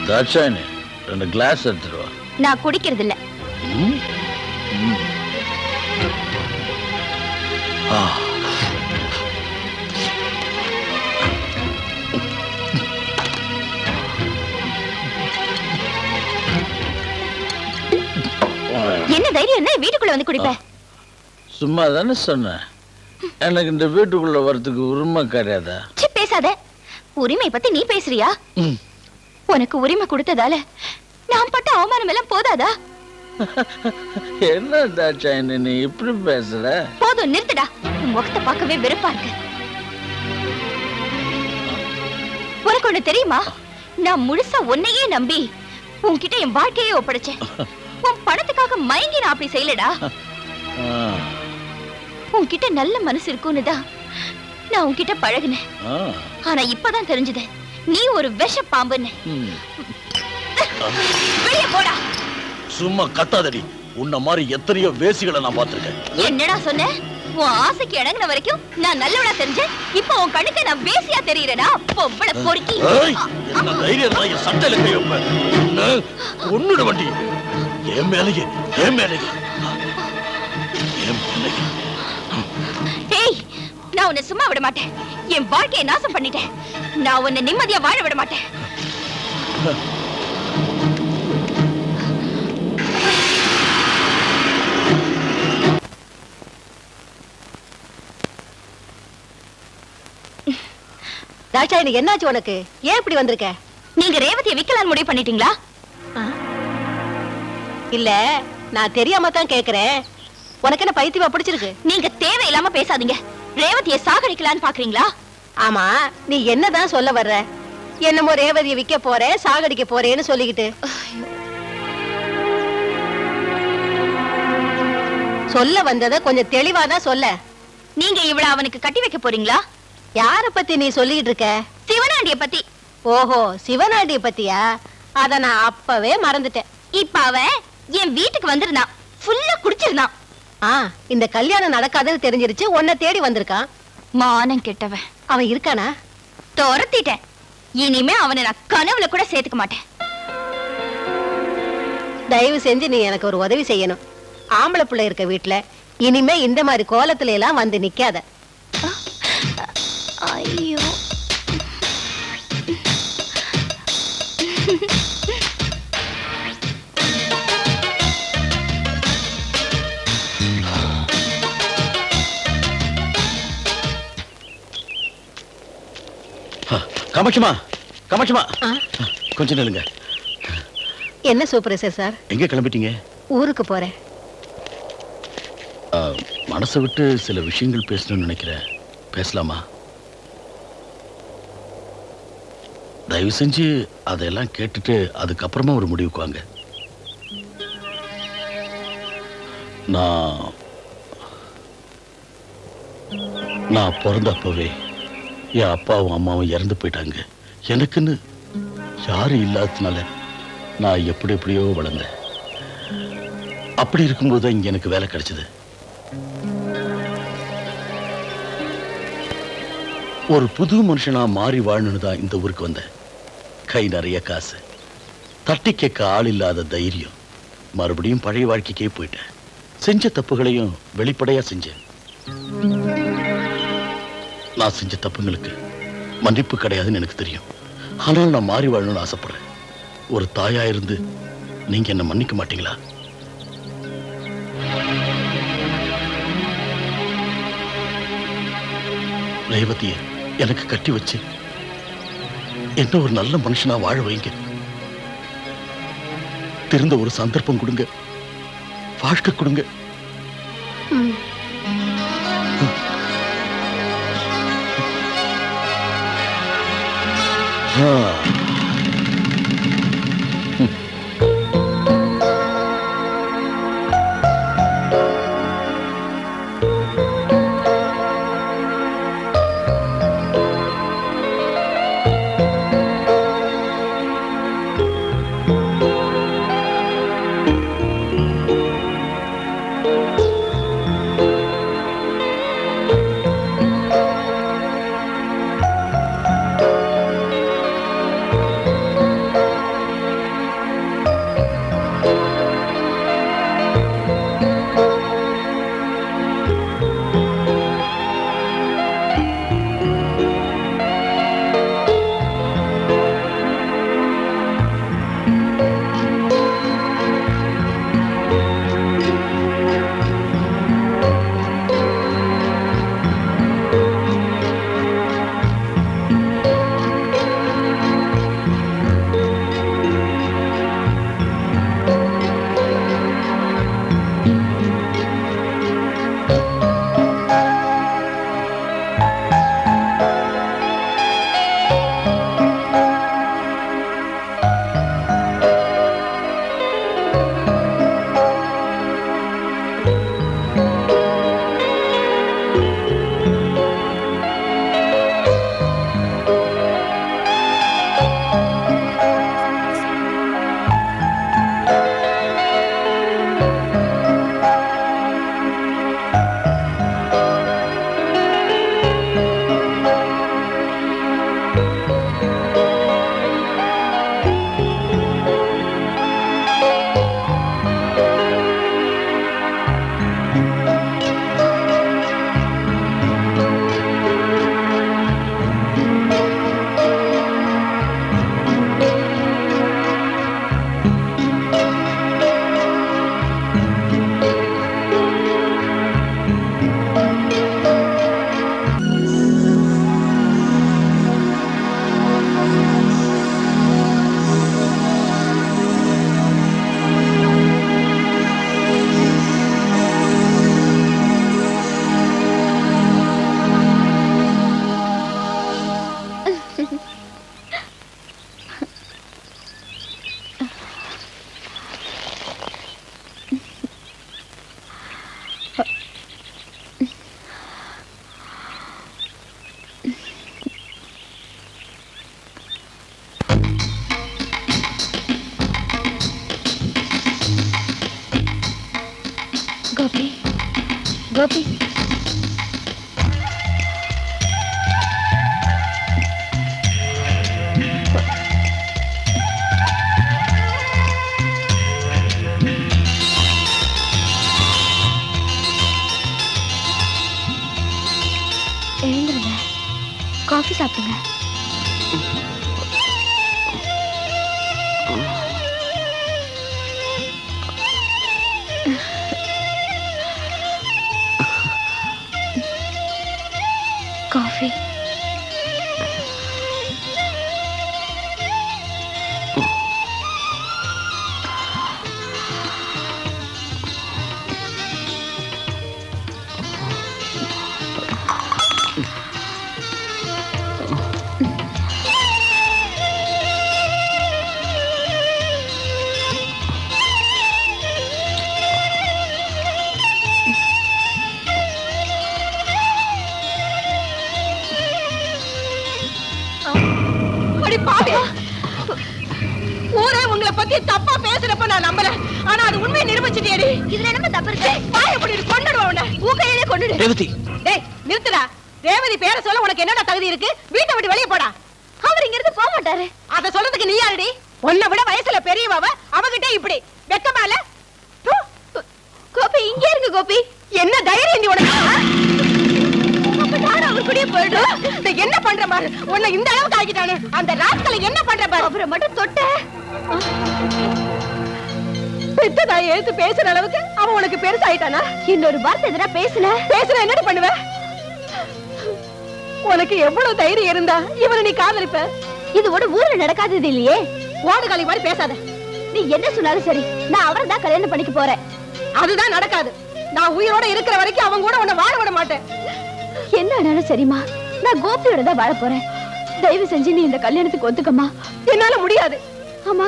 தாட்சாயணி, 2 கிளாஸ் எடுத்துட்டு வா. நான் குடிக்கிறது இல்ல. என்ன தைரியம் என்ன வீட்டுக்குள்ள வந்து குடிப்ப? சும்மா தானே சொன்னேன். எனக்கு இந்த வீட்டுக்குள்ள வரதுக்கு உரிமை கிடையாதா? பேசாத. உரிமை பத்தி நீ பேசுறியா? உனக்கு உரிமை கொடுத்ததால நான் பட்ட அவமானம் எல்லாம் போதாதா? என்ன தாட்சாயணி நீ இப்படி பேசுற? போதும், நிறுத்தடா. முகத்தை பார்க்கவே வெறுப்பா இருக்கு. உனக்கு ஒண்ணு தெரியுமா? நான் முழுசா உன்னையே நம்பி உன்கிட்ட என் வாழ்க்கையே ஒப்படைச்சேன். உன் பணத்துக்காக மயங்கி நான் அப்படி செய்யலடா. உன்கிட்ட நல்ல மனசு இருக்குன்னு தான் நான் உன்கிட்ட பழகினேன். ஆனா இப்பதான் தெரிஞ்சது நீ ஒரு விஷ பாம்புன்னு. வெளியே போடா. சும்மா கத்தாதடி. உன்ன மாதிரி எத்தனையோ வேசிகளை நான் பார்த்திருக்கேன். என்னடா சொன்ன? உன் ஆசைக்கு இணங்கின வரைக்கும் நான் நல்லவளா தெரிஞ்சேன். இப்போ உன் கண்ணுக்கு நான் வேசியா தெரியறேனா? பொம்பளை பொறுக்கி. என்ன தைரியம் தான் என் சட்டையில கை வைப்ப? ஒண்ணுட வண்டி என் மேலேயே என் மேலேயே என் மேலேயே. டேய், நான் உன்னை சும்மா விட மாட்டேன். என் வாழ்க்கையை நாசம் பண்ணிட்டேன். நான் உன்னை நிம்மதியா வாழ விட மாட்டேன். தாட்சாயணி, என்னாச்சு உனக்கு? ஏன் இப்படி வந்திருக்க? நீங்க ரேவதியை விக்கலான்னு முடிவு பண்ணிட்டீங்களா? இல்ல, நான் தெரியாம தான் கேக்குறேன். உனக்கு என்ன பைத்தியமா பிடிச்சிருக்கு? நீங்க தேவையில்லாம பேசாதீங்க. ரேவதியை சாகடிக்கலான்னு பாக்குறீங்களா? ஆமா, நீ என்னதான் சொல்ல வர்ற? என்னமோ ரேவதியை விக்க போறேன், சாகடிக்க போறேன்னு சொல்லிக்கிட்டு. சொல்ல வந்தத கொஞ்சம் தெளிவாதான் சொல்ல. நீங்க இவள அவனுக்கு கட்டி வைக்க போறீங்களா? யார பத்தி நீ சொல்லிட்டு இருக்க? சிவனாண்டிய பத்தி. ஓஹோ, சிவனாண்டிய பத்தியா? அத நான் அப்பவே மறந்துட்டேன். இப்ப அவன் என் வீட்டுக்கு வந்திருந்தான். ஃபுல்லா குடிச்சிருந்தான். இந்த கல்யாணம் நடக்காதுன்னு தெரிஞ்சிருச்சு, உன்னை தேடி வந்திருக்கான். மானம் கெட்டவன். அவன் இருக்கானா? துரத்திட்டேன். இனிமே அவனை நான் கனவுல கூட சேர்த்துக்க மாட்டேன். தயவு செஞ்சு நீ எனக்கு ஒரு உதவி செய்யணும். ஆம்பளை பிள்ளை இருக்க வீட்டுல இனிமே இந்த மாதிரி கோலத்துல எல்லாம் வந்து நிக்காத. ஐயோ, காமாட்சிமா, காமாட்சிமா, கொஞ்சம் நில்லுங்க. என்ன சூப்பர்வைசர் சார்? எங்க கிளம்பிட்டீங்க? ஊருக்கு போறேன். மனசை விட்டு சில விஷயங்கள் பேசணும்னு நினைக்கிறேன். பேசலாமா? தயவு செஞ்சு அதெல்லாம் கேட்டுட்டு அதுக்கப்புறமா ஒரு முடிவுக்கு வாங்க. நான் பிறந்தப்பவே என் அப்பாவும் அம்மாவும் இறந்து போயிட்டாங்க. எனக்குன்னு யாரும் இல்லாததுனால நான் எப்படி எப்படியோ வளர்ந்தேன். அப்படி இருக்கும்போது தான் இங்க எனக்கு வேலை கிடைச்சது. ஒரு புது மனுஷனா மாறி வாழணும்னு தான் இந்த ஊருக்கு வந்தேன். கை நிறைய காசு, தட்டி கேட்க ஆள் இல்லாத தைரியம். மறுபடியும் பழைய வாழ்க்கைக்கே போயிட்டேன். செஞ்ச தப்புகளையும் வெளிப்படையா செஞ்சேன். நான் செஞ்ச தப்புங்களுக்கு மன்னிப்பு கிடையாதுன்னு எனக்கு தெரியும். ஆனால் நான் மாறி வாழணும்னு ஆசைப்படுறேன். ஒரு தாயா இருந்து நீங்க என்ன மன்னிக்க மாட்டீங்களா? ரேவதியை எனக்கு கட்டி வச்சு என்ன ஒரு நல்ல மனுஷனா வாழ வைங்க. திருந்த ஒரு சந்தர்ப்பம் கொடுங்க, வாழ்க்கை கொடுங்க. கோபி கோபி எழுந்துருங்க, காஃபி சாப்பிடுங்க. காஃபி. ஊரே உங்களை பத்தி தப்பா பேசுறப்ப நான் நம்பல. ஆனா அது உண்மையை நிரூபிச்சிட்டேடி. இதுல என்ன தப்பு இருக்கு? வாயை மூடிட்டு கொன்னுடுவேன் உன்னை. ஊக்கையிலே கொன்னுடு. ரேவதி, டேய் நிறுத்துடா. ரேவதி பேரை சொல்ல உனக்கு என்னடா தகுதி இருக்கு? வீட்டை விட்டு வெளியே போடா. அவர் இங்க இருந்து போக மாட்டாரு. அத சொல்றதுக்கு நீ யாருடி? உன்னை விட வயசுல பெரியவ. அவகிட்ட இப்படி வெக்கமா இல்ல? கோபி இங்க இருங்க. கோபி என்ன தைரியம் நீ உனக்கு? அப்ப நான் அவர் கூடயே போயிடுறேன். என்ன பண்ற பாரு. உன்னை இந்த அளவுக்கு ஆக்கிட்டானு. அந்த ராஸ்கலை என்ன பண்ற பாரு. அவரை மட்டும் தொட்ட பெத்த நான் எழுத்து பேசுற அளவுக்கு அவன் உனக்கு பெருசாயிட்டானா? இன்னொரு வார்த்தை எதிரா பேசுன என்னடி பண்ணுவ? உனக்கு எவ்வளவு தைரியம் இருந்தா இவனை நீ காதலிப்ப? இது ஒரு ஊர்ல நடக்காதது இல்லையே. ஓடுகாலி மாதிரி பேசாத. நீ என்ன சொன்னாலும் சரி, நான் அவரை தான் கல்யாணம் பண்ணிக்க போறேன். அதுதான் நடக்காது. நான் உயிரோட இருக்கிற வரைக்கும் அவன் கூட உன்னை வாழ விட மாட்டேன். என்ன ஆனாலும் சரிம்மா, நான் கோபியோட தான் வாழ போறேன். தயவு செஞ்சு நீ இந்த கல்யாணத்துக்கு ஒத்துக்கம்மா. என்னால முடியாது. ஆமா,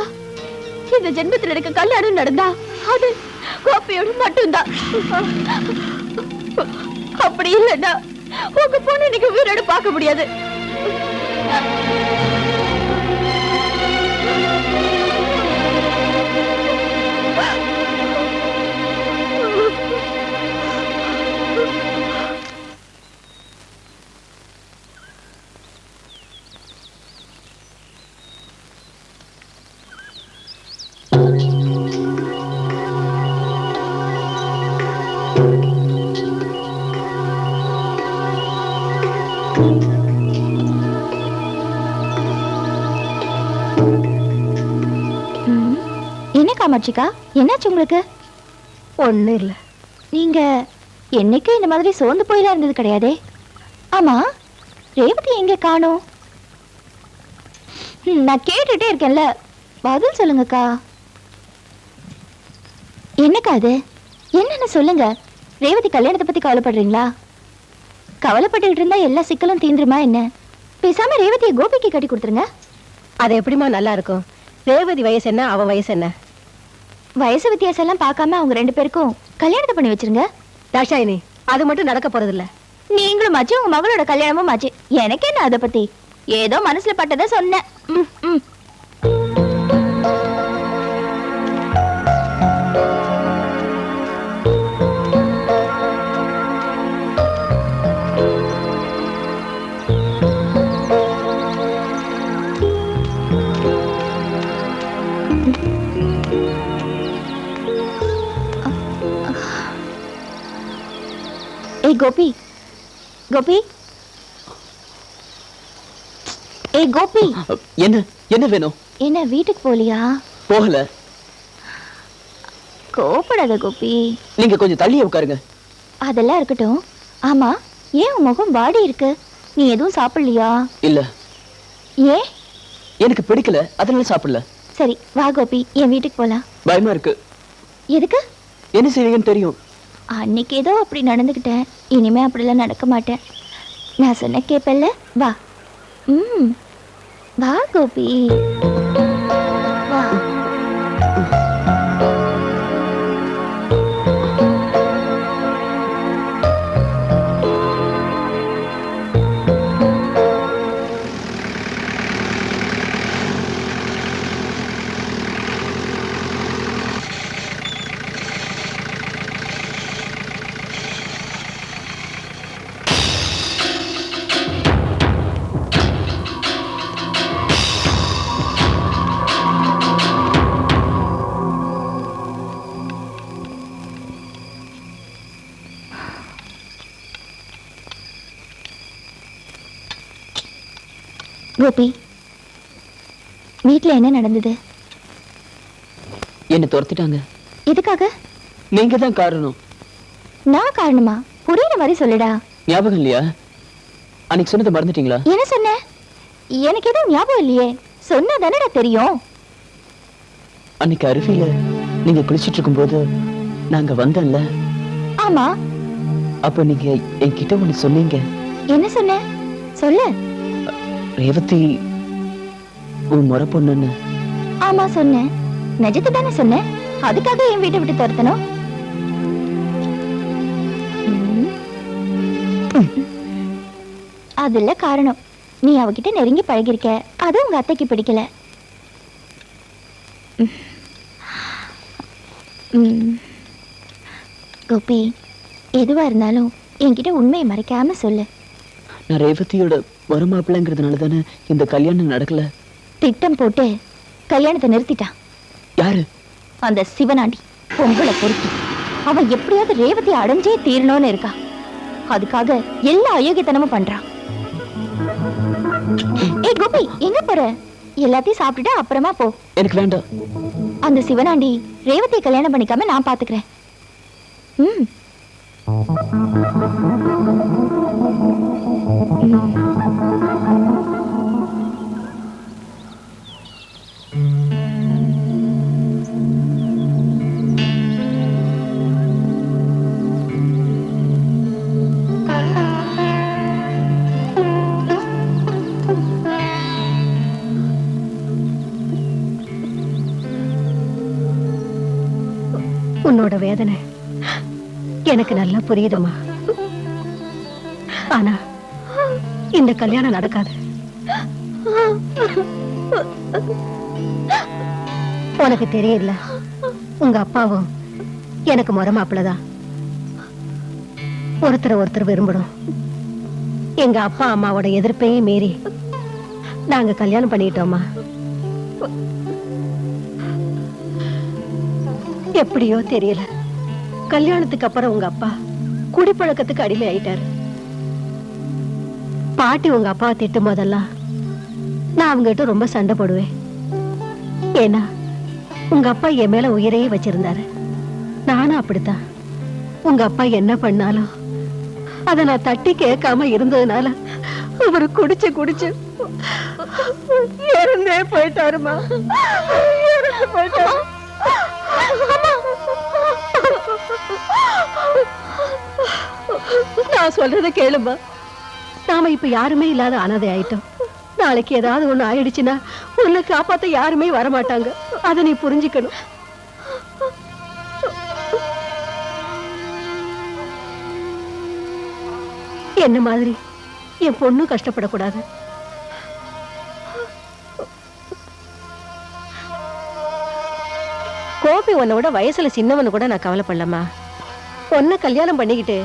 இந்த ஜென்மத்தில் எனக்கு கல்யாணம் நடந்தா அது கோபியோட மட்டும்தான். அப்படி இல்லைன்னா உங்க பொண்ணு இன்னைக்கு உயிரோட பார்க்க முடியாது. என்ன காமாட்சிக்கா, என்னாச்சு உங்களுக்கு? ஒண்ணு இல்ல. நீங்க என்னைக்கு இந்த மாதிரி சோர்ந்து போயெல்லாம் இருந்தது கிடையாதே. ஆமா, ரேவதி எங்க காணோம்? நான் கேட்டுட்டே இருக்கேன்ல, பதில் சொல்லுங்கக்கா. என்னக்கா அது? என்னன்னு சொல்லுங்க. ரேவதி கல்யாணத்தை பத்தி கவலைப்படுறீங்களா? கவலைப்பட்டுக்கிட்டு இருந்தா எல்லா சிக்கலும் தீந்துருமா என்ன? பேசாம ரேவதியை கோபிக்கு கட்டி கொடுத்துருங்க. அது எப்படிமா நல்லா இருக்கும்? ரேவதி வயசு என்ன, அவன் வயசு என்ன? வயசு வித்தியாசம் எல்லாம் பார்க்காம அவங்க ரெண்டு பேருக்கும் கல்யாணத்தை பண்ணி வச்சிருங்க. தாஷாயினி, அது மட்டும் நடக்க போறது இல்ல. நீங்களும் ஆச்சு, உங்க மகளோட கல்யாணமும் ஆச்சு. எனக்கு என்ன அதை பத்தி? ஏதோ மனசுல பட்டதை சொன்னேன். ஏய் கோபி, கோபி, ஏய் கோபி. என்ன என்ன வேணும்? என்ன வீட்டுக்கு போலியா? போகல. கோபப்படாத கோபி. நீங்க கொஞ்சம் தள்ளியே உட்காருங்க. அதெல்லாம் இருக்கட்டும். ஆமா, ஏன் உன் முகம் வாடி இருக்கு? நீ எதுவும் சாப்பிடலையா? இல்ல. ஏன்? எனக்கு பிடிக்கல, அதனால சாப்பிடல. சரி வா கோபி, என் வீட்டுக்கு போலாம். பயமா இருக்கு. எதுக்கு? என்ன செய்வீங்கன்னு தெரியும். அன்னைக்கு ஏதோ அப்படி நடந்துக்கிட்டேன். இனிமே அப்படிலாம் நடக்க மாட்டேன். நான் சொன்ன கேப்பல்ல. வா. வா கோபி, வா. கோபி, வீட்ல என்ன நடந்தது? என்ன துரத்திட்டாங்க. எதுக்காக? நீங்க தான் காரணம். நான் காரணமா? புரியுற மாதிரி சொல்லுடா. ஞாபகம் இல்லையா? அன்னைக்கு சொன்னதை மறந்துட்டீங்களா? என்ன சொன்ன? எனக்கு எதுவும் ஞாபகம் இல்லையே. சொன்னதானடா தெரியும். அன்னைக்கு அருவியில நீங்க குளிச்சிட்டு இருக்கும்போது நாங்க வந்தோம்ல. ஆமா. அப்ப நீங்க என்கிட்ட ஒண்ணு சொன்னீங்க. என்ன சொன்ன? சொல்லு. ரேவதி உன் முறை பொண்ணுன்னு. ஆமா சொன்னேன். நிஜத்தை தானே சொன்னேன். அதுக்காக என் வீட்டை விட்டு துரத்தணும்? அதுல காரணம், நீ அவகிட்ட நெருங்கி பழகிருக்க. அது உங்க அத்தைக்கு பிடிக்கல. கோபி, எதுவா இருந்தாலும் என்கிட்ட உண்மையை மறைக்காம சொல்லு. நான் ரேவதியோட வருமாப்பிள்ளைங்கிறதுனால தானே இந்த கல்யாணம் நடக்கல. திட்டம் போட்டு கல்யாணத்தை நிறுத்திட்டான். யாரு? அந்த சிவனாண்டி பொங்கலை பொறுக்கி. அவன் எப்படியாவது ரேவதி அடைஞ்சே தீரணும்னு இருக்கா. அதுக்காக எல்லா அயோக்கியத்தனமும் பண்றான். ஏய் கோபி, எங்க போற? எல்லாத்தையும் சாப்பிட்டுட்டு அப்புறமா போ. எனக்கு வேண்டாம். அந்த சிவனாண்டி ரேவதியை கல்யாணம் பண்ணிக்காம நான் பாத்துக்கிறேன். உன்னோட வேதனை எனக்கு நல்லா புரியுதுமா. ஆனா இந்த கல்யாணம் நடக்காது. உனக்கு தெரியல, உங்க அப்பாவும் எனக்கு முறை மாப்பிள்ளதான். ஒருத்தர் விரும்பணும். எங்க அப்பா அம்மாவோட எதிர்ப்பையும் மீறி நாங்க கல்யாணம் பண்ணிட்டோமா. எப்படியோ தெரியல, கல்யாணத்துக்கு அப்புறம் உங்க அப்பா குடிப்பழக்கத்துக்கு அடிமை ஆயிட்டாரு. பாட்டி உங்க அப்பாவை திட்டும் போதெல்லாம் நான் அவங்ககிட்ட ரொம்ப சண்டை போடுவேன். ஏன்னா உங்க அப்பா என் மேல உயிரையே வச்சிருந்தாரு. நானும் அப்படித்தான். உங்க அப்பா என்ன பண்ணாலும் அதை நான் தட்டி கேட்காம இருந்ததுனால அவரு குடிச்சு இறந்தே போயிட்டாருமா. இறந்து போயிட்டாரு. நான் சொல்றத கேளுமா. நாம இப்ப யாருமே இல்லாத அனாதை ஆயிட்டோம். நாளைக்கு ஏதாவது ஒண்ணு ஆயிடுச்சுன்னா உன்னை காப்பாத்த யாருமே வரமாட்டாங்க. அதை நீ புரிஞ்சுக்கணும். என்ன மாதிரி என் பொண்ணு கஷ்டப்படக்கூடாது. கோபி உன்னோட வயசுல சின்னவனு கூட நான் கவலைப்படலம்மா. பொண்ணை கல்யாணம் பண்ணிக்கிட்டு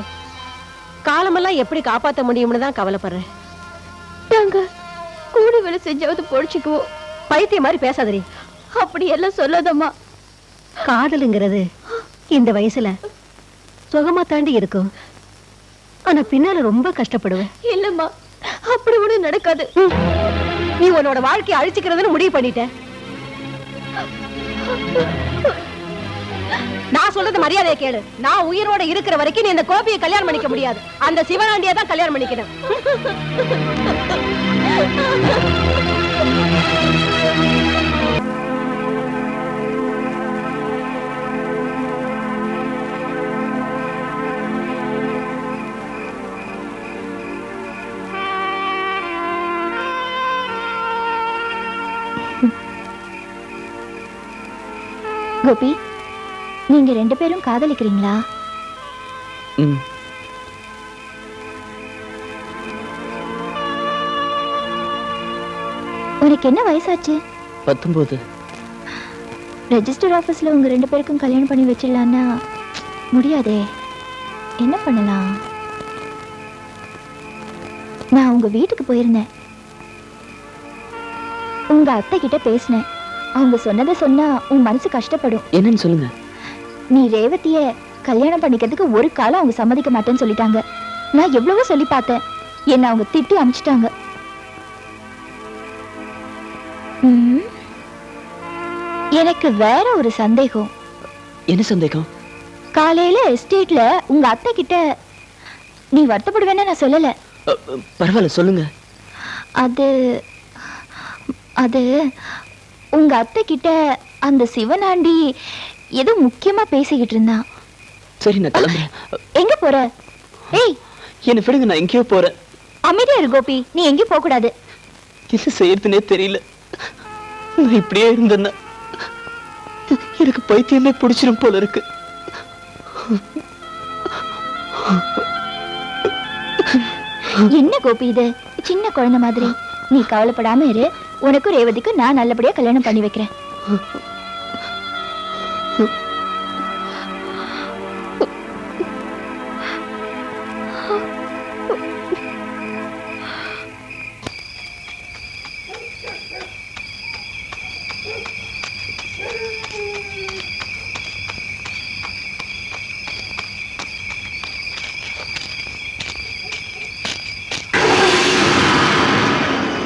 காலமெல்லாம் எப்படி காப்பாற்ற முடியும்னு தான் கவலைப்படுறேன். நாங்க கூடி வேலை செஞ்சாவது பொழிச்சுக்குவோம். பைத்திய மாதிரி பேசாதடி. அப்படி எல்லாம் சொல்லாதம்மா. காதலுங்கிறது இந்த வயசுல சுகமா தாண்டி இருக்கும். ஆனா பின்னால ரொம்ப கஷ்டப்படுவேன். இல்லம்மா, அப்படி ஒண்ணு நடக்காது. நீ உன்னோட வாழ்க்கையை அழிச்சுக்கிறதுன்னு முடிவு பண்ணிட்ட. நான் சொல்றது மரியாதையை கேளு. நான் உயிரோட இருக்கிற வரைக்கும் நீ இந்த கோபியை கல்யாணம் பண்ணிக்க முடியாது. அந்த சிவனாண்டியை தான் கல்யாணம் பண்ணிக்கணும். கோபி, நீங்க ரெண்டு பேரும் காதலிக்கிறீங்களா? உனக்கு என்ன வயசாச்சு? 19. ரெஜிஸ்டர் ஆபீஸ்ல உங்க ரெண்டு பேருக்கும் கல்யாணம் பண்ணி வச்சிடலான்னா முடியாதே. என்ன பண்ணலாம்? நான் உங்க வீட்டுக்கு போயிருந்தேன். உங்க அத்தை கிட்ட பேசினேன். அவங்க சொன்னதை சொன்னா உன் மனசு கஷ்டப்படும். என்னன்னு சொல்லுங்க. நீ ரேவதிய கல்யாணம் பண்ணிக்கிறதுக்கு ஒரு காலம் அவங்க சம்மதிக்க மாட்டேன்னு சொல்லிட்டாங்க. நான் எவ்வளவோ சொல்லி பார்த்தேன். என்ன அவங்க திட்டி அனுப்பிச்சிட்டாங்க. ம், எனக்கு வேற ஒரு சந்தேகம். என்ன சந்தேகம்? காலையில எஸ்டேட்ல உங்க அத்தை கிட்ட நீ வருத்தப்படுவேன்னு நான் சொல்லல. பரவாயில்ல, சொல்லுங்க. அது அது உங்க அத்தை கிட்ட அந்த சிவனாண்டி ஏதோ முக்கியமா பேசிக்கிட்டு இருந்தான். சரி, நான் கிளம்புறேன். எங்க போற? ஏய், என்ன விடுங்க, நான் எங்கேயோ போறேன். அமைதியா இரு கோபி, நீ எங்கேயும் போக கூடாது. என்ன செய்யறதுனே தெரியல. நான் இப்படியே இருந்தேன்னா எனக்கு பைத்தியமே பிடிச்சிரும் போல இருக்கு. என்ன கோபி இது சின்ன குழந்தை மாதிரி? நீ கவலைப்படாம இரு, உனக்கும் ரேவதிக்கும் நான் நல்லபடியா கல்யாணம் பண்ணி வைக்கிறேன்.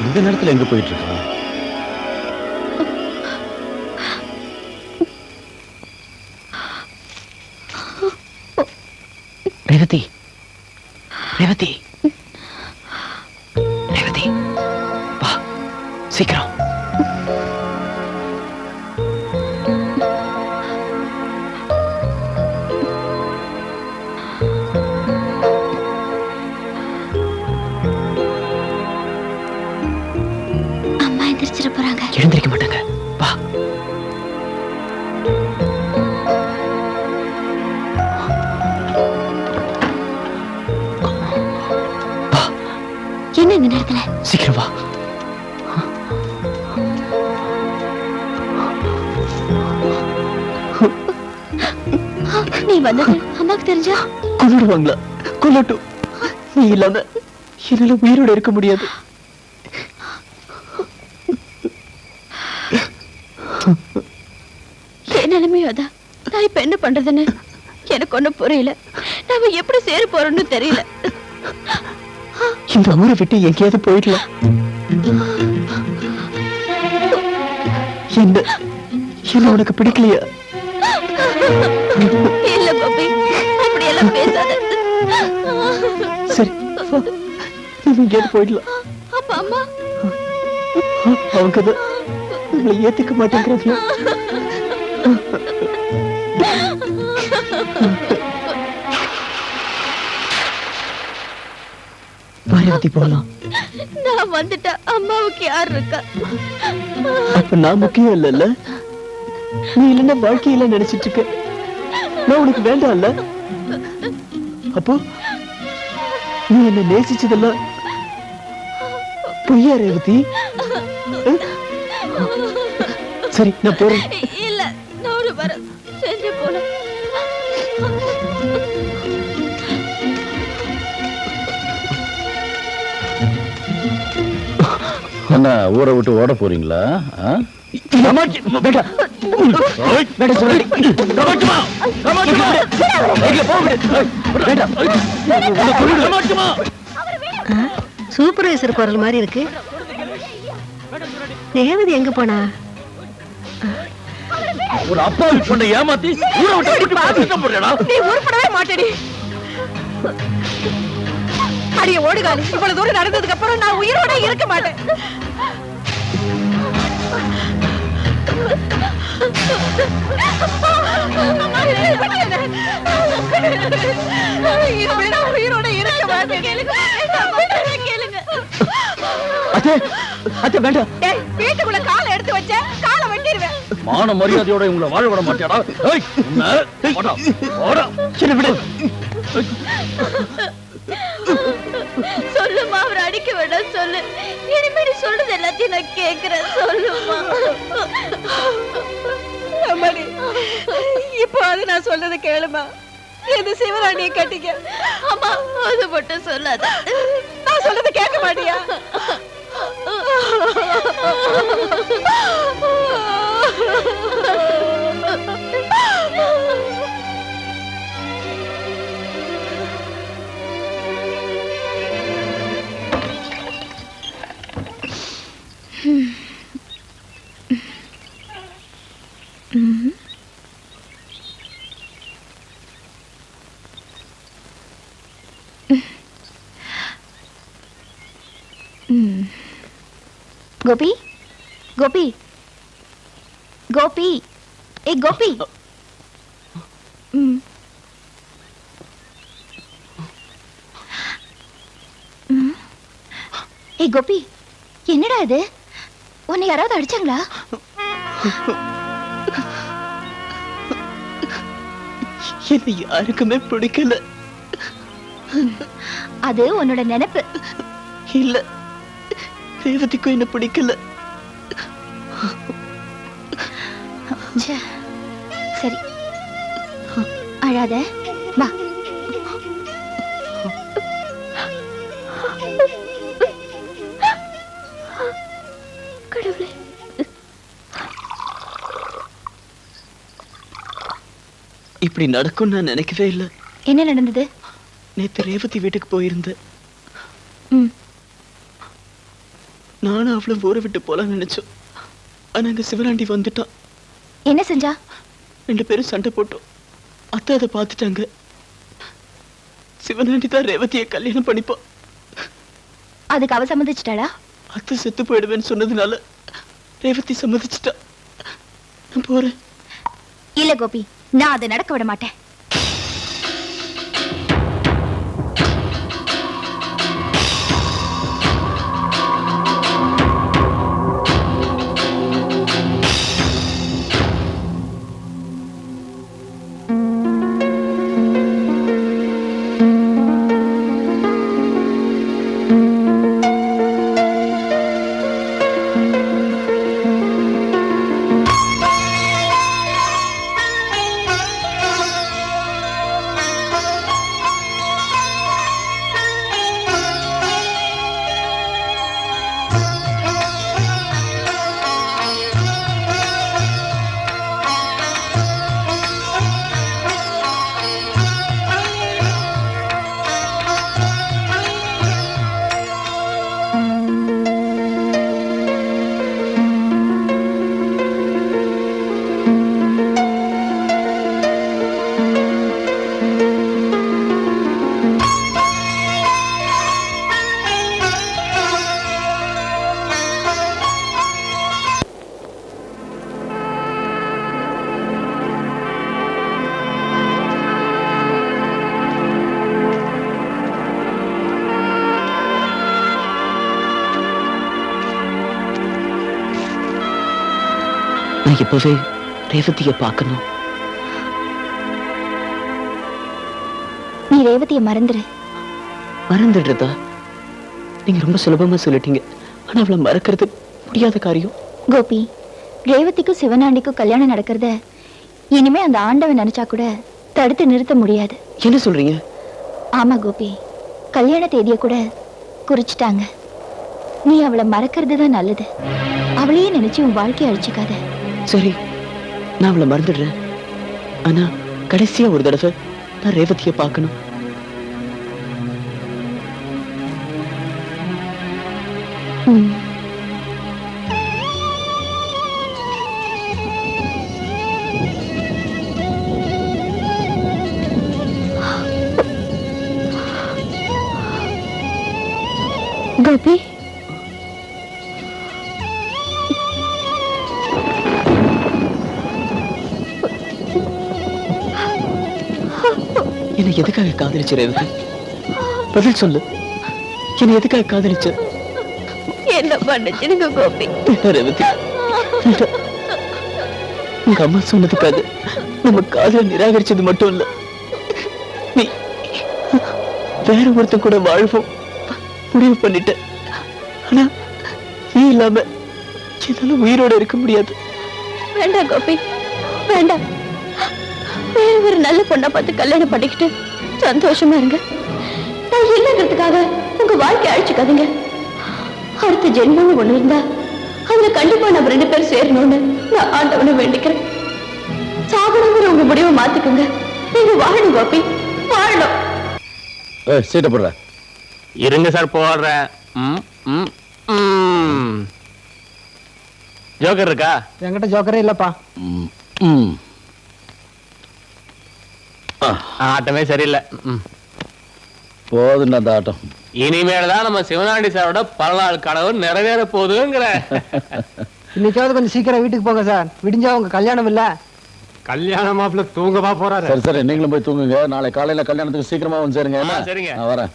இந்த நேரத்துல எங்க போயிட்டு இருக்கா? ரேவதி, ரேவதி, ரேவதி, வா சீக்கிரம். அம்மா எந்திரிச்சிட போறாங்க. எழுந்திருக்க மாட்டாங்க. வா. என்ன இந்த நேரத்துல? சீக்கிரம் வா. நீ வந்தது அம்மாக்கு தெரிஞ்சா கொல்லுடுவாங்களா? கொல்லட்டும். நீ இல்லாம என்னால உயிரோட இருக்க முடியாது. என் நிலைமையும் அதான். நான் இப்ப என்ன பண்றதுன்னு எனக்கு ஒண்ணும் புரியல. நாம எப்படி சேர போறோம்னு தெரியல. இந்த ஊரை விட்டு எங்கேயாவது போயிடலாம். என்ன என்ன உனக்கு பிடிக்கலையா? இல்ல கோபி, அப்படி எல்லாம் பேசாத. சரி, வா. நம்ம எங்கேயாவது போயிடலாம். அப்ப அம்மா அவங்க தான் உங்களை ஏத்துக்க மாட்டேங்கிறாங்களா? பாரதி, போலாம். நான் வந்துட்டா அம்மாவுக்கு யார் இருக்கா? அப்ப நான் முக்கியம் இல்ல. நீ இல்லைன்னா வாழ்க்கையில நினைச்சிட்டு இருக்க. நான் உனக்கு வேண்டாம் இல்ல. அப்போ நீ என்ன நேசிச்சதெல்லாம் பொய்யா ரேவதி? சரி, நான் போறேன். இல்ல, நான் ஒரு வர செஞ்சு போல. என்ன ஊரை விட்டு ஓட போறீங்களா? சூப்பர்வைசர் குரல் மாதிரி இருக்கு. ரேவதி எங்க போனா? ஒரு அப்பாவி பொண்ணை ஏமாத்தி ஊரை விட்டு நீ உருப்படவே மாட்டேடி. அடிய ஓடுகாலி, இவ்வளவு தூரம் நடந்ததுக்கு அப்புறம் நான் உயிரோட இருக்க மாட்டேன். உயிரோட இருக்க மாட்டேன். வேண்டாம். வீட்டுக்குள்ள காலை எடுத்து வச்ச காலை வெட்டிடுவேன். மான மரியாதையோட உங்களை வாழ விட மாட்டியாடா? சொல்லுமா, அவர் அடிக்க வேண்டாம் சொல்லு. இனிமேல் சொல்றது எல்லாத்தையும் நான் கேக்குறேன். சொல்லுமா. அம்மாடி, இப்போ அது நான் சொல்றதை கேளுமா. இந்த சிவராணியை கட்டிக்க. அம்மா, அது மட்டும் சொல்லாத. நான் சொல்றதை கேட்க மாட்டியா? கோபி கோபி கோபி ஏ கோபி ம். ம். ஏ கோபி என்னடா இது உன்னை யாராவது அடிச்சாங்களா? என்னை யாருக்குமே பிடிக்கல. அது உன்னோட நினைப்பு. இல்ல, ரேவதிக்கும் என்ன பிடிக்கல. ச்சே. சரி அழாத வா. கடவுளே. இப்படி நடக்கும் நான் நினைக்கவே இல்லை. என்ன நடந்தது? நேத்து ரேவதி வீட்டுக்கு போயிருந்தேன். ம். நானும் அவளும் ஊரை விட்டு போலாம் நினைச்சோம். ஆனா அங்க சிவராண்டி வந்துட்டான். என்ன செஞ்சா? 2 பேரும் சண்டை போட்டோம். அத்தை அதை பார்த்துட்டாங்க. சிவனாண்டி தான் ரேவதியை கல்யாணம் பண்ணிப்போம். அதுக்கு அவ சம்மதிச்சிட்டாளா? அத்தை செத்து போயிடுவேன்னு சொன்னதுனால ரேவதி சம்மதிச்சிட்டா. நான் போறேன். இல்ல கோபி, நான் அதை நடக்க விட மாட்டேன். நான் இப்பவே ரேவதியை பார்க்கணும். நீ ரேவதியை மறந்துரு. மறந்துடுறதா? நீங்க ரொம்ப சுலபமா சொல்லிட்டீங்க. ஆனா அவளை மறக்கிறது முடியாத காரியம். கோபி, ரேவதிக்கும் சிவனாண்டிக்கும் கல்யாணம் நடக்கிறத இனிமே அந்த ஆண்டவன் நினைச்சா கூட தடுத்து நிறுத்த முடியாது. என்ன சொல்றீங்க? ஆமா கோபி, கல்யாண தேதியை கூட குறிச்சிட்டாங்க. நீ அவளை மறக்கிறது தான் நல்லது. அவளையே நினைச்சு உன் வாழ்க்கையை அழிச்சுக்காத. சரி, நான் அவளை மறந்துடுறேன். ஆனா கடைசியா ஒரு தடவை நான் ரேவதியை பார்க்கணும். ம். கோபி, என்னை எதுக்காக காதலிச்ச ரேவதி? பதில் சொல்லு. என்னை எதுக்காக காதலிச்ச? என்ன பண்ணுச்சுங்க கோபி? ரேவதி, உங்க அம்மா சொன்னதுக்காக நம்ம காதலை நிராகரிச்சது மட்டும் இல்ல, நீ வேற ஒருத்தன் கூட வாழ்வோம் முடிவு பண்ணிட்ட. ஆனா நீ இல்லாம என்னால உயிரோட இருக்க முடியாது. வேண்டாம் கோபி, வேண்டாம். வேற ஒரு நல்ல பொண்ணை பார்த்து கல்யாணம் பண்ணிக்கிட்டு சந்தோஷமா இருங்க. நான் இல்லைங்கிறதுக்காக உங்க வாழ்க்கை அழிச்சுக்காதீங்க. அடுத்த ஜென்மம் ஒண்ணு இருந்தா அதுல கண்டிப்பா நம்ம 2 பேரும் சேரணும்னு நான் ஆண்டவனை வேண்டிக்கிறேன். சாகணுங்கிற உங்க முடிவை மாத்திக்கோங்க. நீங்க வாழணும் கோபி, வாழணும். சீட்டை போடுற. இருங்க சார் போடுறேன். ஜோக்கர் இருக்கா? என்கிட்ட ஜோக்கரே இல்லப்பா. ஆட்டமே சரியில்லை. போதுண்டா அந்த ஆட்டம். இனிமேல்தான் நம்ம சிவனாண்டி சாரோட பல நாள் கனவு நிறைவேற போகுதுங்கிற. இன்னைக்காவது கொஞ்சம் சீக்கிரம் வீட்டுக்கு போங்க சார். விடிஞ்சா உங்க கல்யாணம் இல்ல. கல்யாண மாப்பிள்ள தூங்கவா போறாரு? சரி சரி, நீங்களும் போய் தூங்குங்க. நாளை காலையில கல்யாணத்துக்கு சீக்கிரமா வந்து சேருங்க. என்ன? சரிங்க. நான் வரேன்.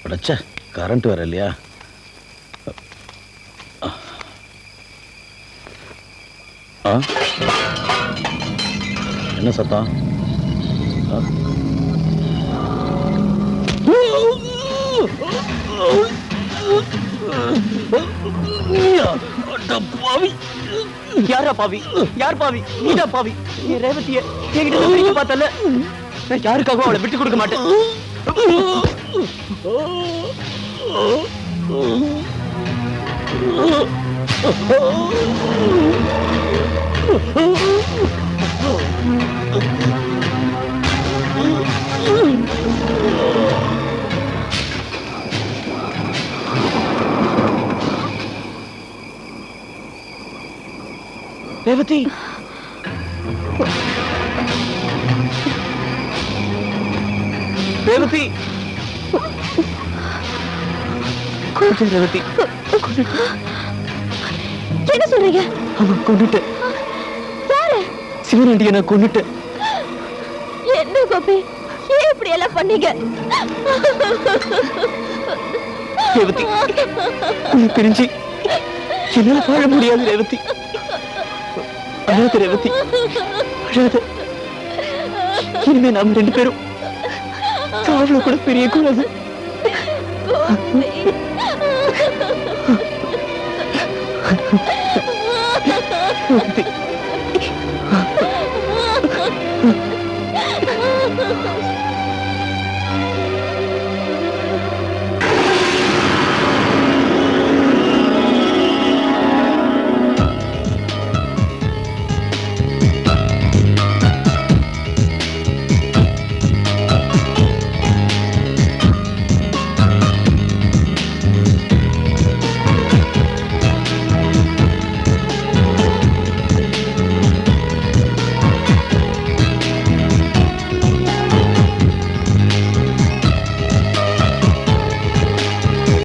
அடச்சே, கரண்ட் வேற இல்லையா? என்ன சத்தம்? யாரா பாவி? யார் பாவி? நீடா பாவி. நீ ரேவதிய என்கிட்ட பிரிக்க பார்த்தல. நான் யாருக்காகவும் அவளை விட்டு கொடுக்க மாட்டேன். ரேவதி, ரேவதி, ரேவதி, என்ன சொல்றீங்க? அவன் கொண்டுட்டேன். சிவனாண்டிய நான் கொண்டுட்டேன். என்ன கோபி, ஏன் இப்படி எல்லாம் பண்ணீங்க? ரேவதி, உன்னை பிரிஞ்சு என்னால வாழ முடியாது ரேவதி. அழாத ரேவதி, அழாத. இனிமே நாம் 2 பேரும் காவல கூட பிரிய கூடாது. ரேவதி.